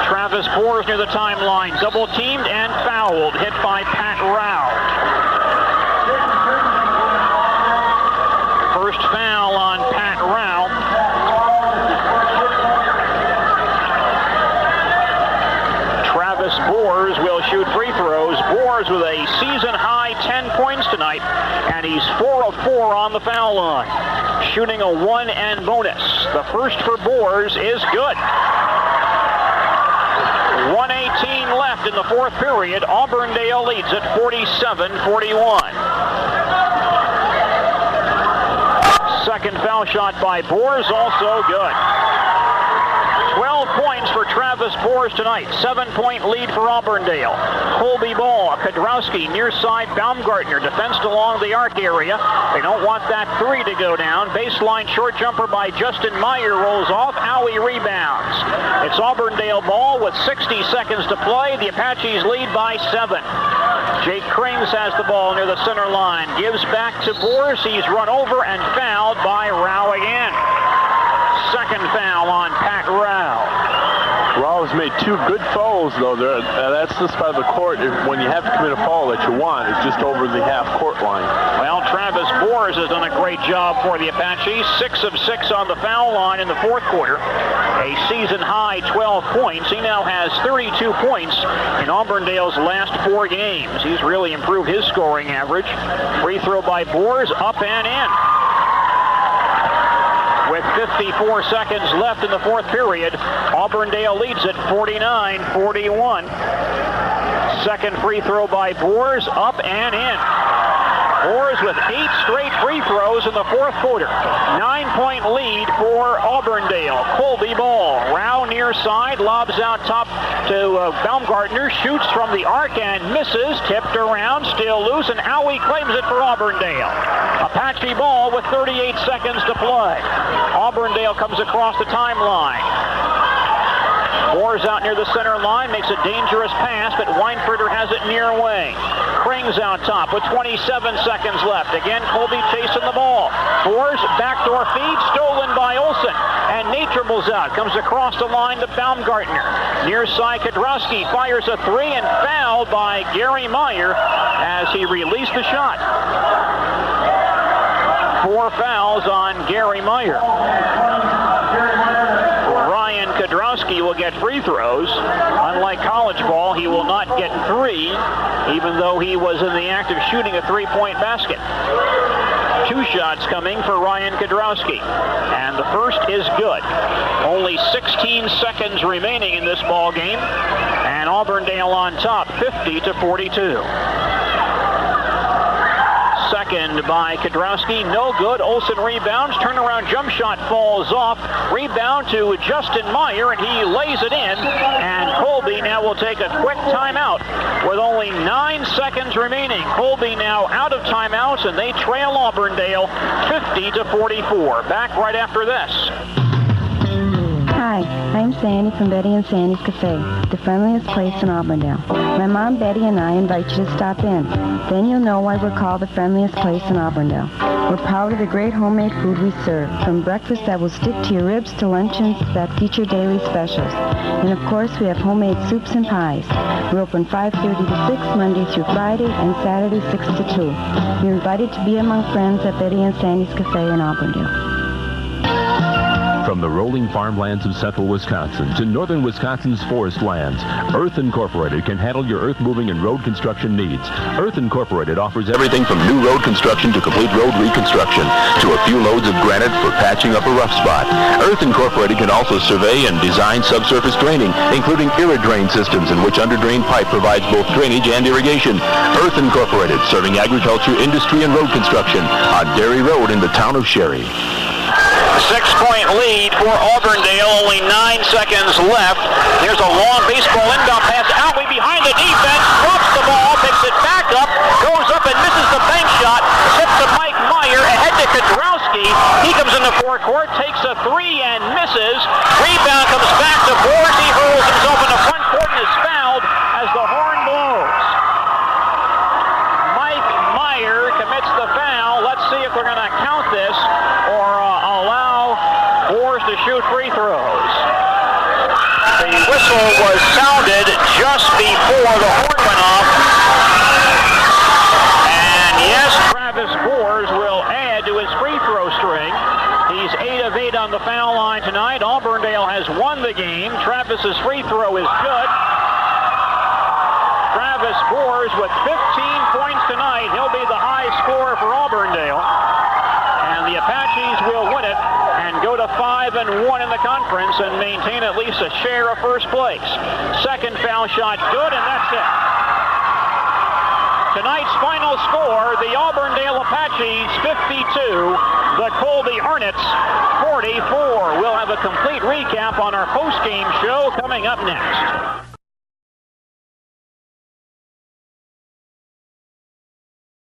Travis Boers near the timeline. Double teamed and fouled. Hit by Pat Rao. First foul on Pat Rao. Travis Boers will shoot free throws. Boers with a season-high 10 points tonight, and he's 4 of 4 on the foul line. Shooting a 1 and bonus. The first for Boers is good. 1:18 left in the fourth period. Auburndale leads at 47-41. Second foul shot by Boers, also good. 12 points for Travis Boers tonight. 7-point lead for Auburndale. Colby ball. Kadrowski near side. Baumgartner defensed along the arc area. They don't want that 3 to go down. Baseline short jumper by Justin Meyer rolls off. Owie rebounds. It's Auburndale ball with 60 seconds to play. The Apaches lead by 7. Jake Krings has the ball near the center line. Gives back to Boers. He's run over and fouled by Rao again. Second foul on Pat Rao. Rao's made two good fouls, though. That's the spot of the court. When you have to commit a foul that you want, it's just over the half-court line. Well, Travis Boers has done a great job for the Apaches. 6 of 6 on the foul line in the fourth quarter. A season-high 12 points. He now has 32 points in Auburndale's last 4 games. He's really improved his scoring average. Free throw by Boers, up and in. With 54 seconds left in the fourth period, Auburndale leads it 49-41. Second free throw by Boers, up and in. Boers with 8 straight free throws in the fourth quarter. 9-point lead for Auburndale. Colby ball. Rao near side, lobs out top to Baumgartner. Shoots from the arc and misses. Tipped around, still loose, and Howie claims it for Auburndale. Apache ball with 38 seconds to play. Auburndale comes across the timeline. Boers out near the center line, makes a dangerous pass, but Weinfurter has it near away. Krings out top with 27 seconds left. Again, Colby chasing the ball. Boers, backdoor feed, stolen by Olsen. And Nate dribbles out, comes across the line to Baumgartner. Near side, Kadrowski fires a 3 and fouled by Gary Meyer as he released the shot. 4 fouls on Gary Meyer. Ryan Kadrowski will get free throws. Unlike college ball, he will not get 3, even though he was in the act of shooting a 3-point basket. 2 shots coming for Ryan Kadrowski, and the first is good. Only 16 seconds remaining in this ball game, and Auburndale on top, 50-42. Second by Kadrowski, no good. Olsen rebounds, turnaround jump shot falls off. Rebound to Justin Meyer, and he lays it in. And Colby now will take a quick timeout with only 9 seconds remaining. Colby now out of timeouts, and they trail Auburndale 50-44. Back right after this. Hi, I'm Sandy from Betty and Sandy's Cafe, the friendliest place in Auburndale. My mom, Betty, and I invite you to stop in. Then you'll know why we're called the friendliest place in Auburndale. We're proud of the great homemade food we serve, from breakfast that will stick to your ribs to luncheons that feature daily specials. And of course, we have homemade soups and pies. We're open 5:30 to 6 Monday through Friday and Saturday 6 to 2. You're invited to be among friends at Betty and Sandy's Cafe in Auburndale. From the rolling farmlands of central Wisconsin to northern Wisconsin's forest lands, Earth Incorporated can handle your earth moving and road construction needs. Earth Incorporated offers everything from new road construction to complete road reconstruction to a few loads of granite for patching up a rough spot. Earth Incorporated can also survey and design subsurface draining, including irridrain systems in which underdrain pipe provides both drainage and irrigation. Earth Incorporated, serving agriculture, industry, and road construction on Dairy Road in the town of Sherry. 6-point lead for Auburndale, only 9 seconds left. There's a long baseball inbound pass out way behind the defense, drops the ball, picks it back up, goes up and misses the bank shot, tips to Mike Meyer, ahead to Kadrowski. He comes in the forecourt, takes a 3 and misses. Rebound comes back to Boers. He hurls himself in the front court and is fouled as the horn blows. Mike Meyer commits the foul. Let's see if they're going to count this or allow Boers to shoot free throws. The whistle was sounded just before the horn went off. And yes, Travis Boers will add to his free throw string. He's 8 of 8 on the foul line tonight. Auburndale has won the game. Travis's free throw is good. Travis Boers with 15 points tonight. He'll be the high scorer for Auburndale. And the Apaches will win it and go to 5-1 in the conference and maintain at least a share of first place. Second foul shot good, and that's it. Tonight's final score, the Auburndale Apaches 52, the Colby Hornets 44. We'll have a complete recap on our post-game show coming up next.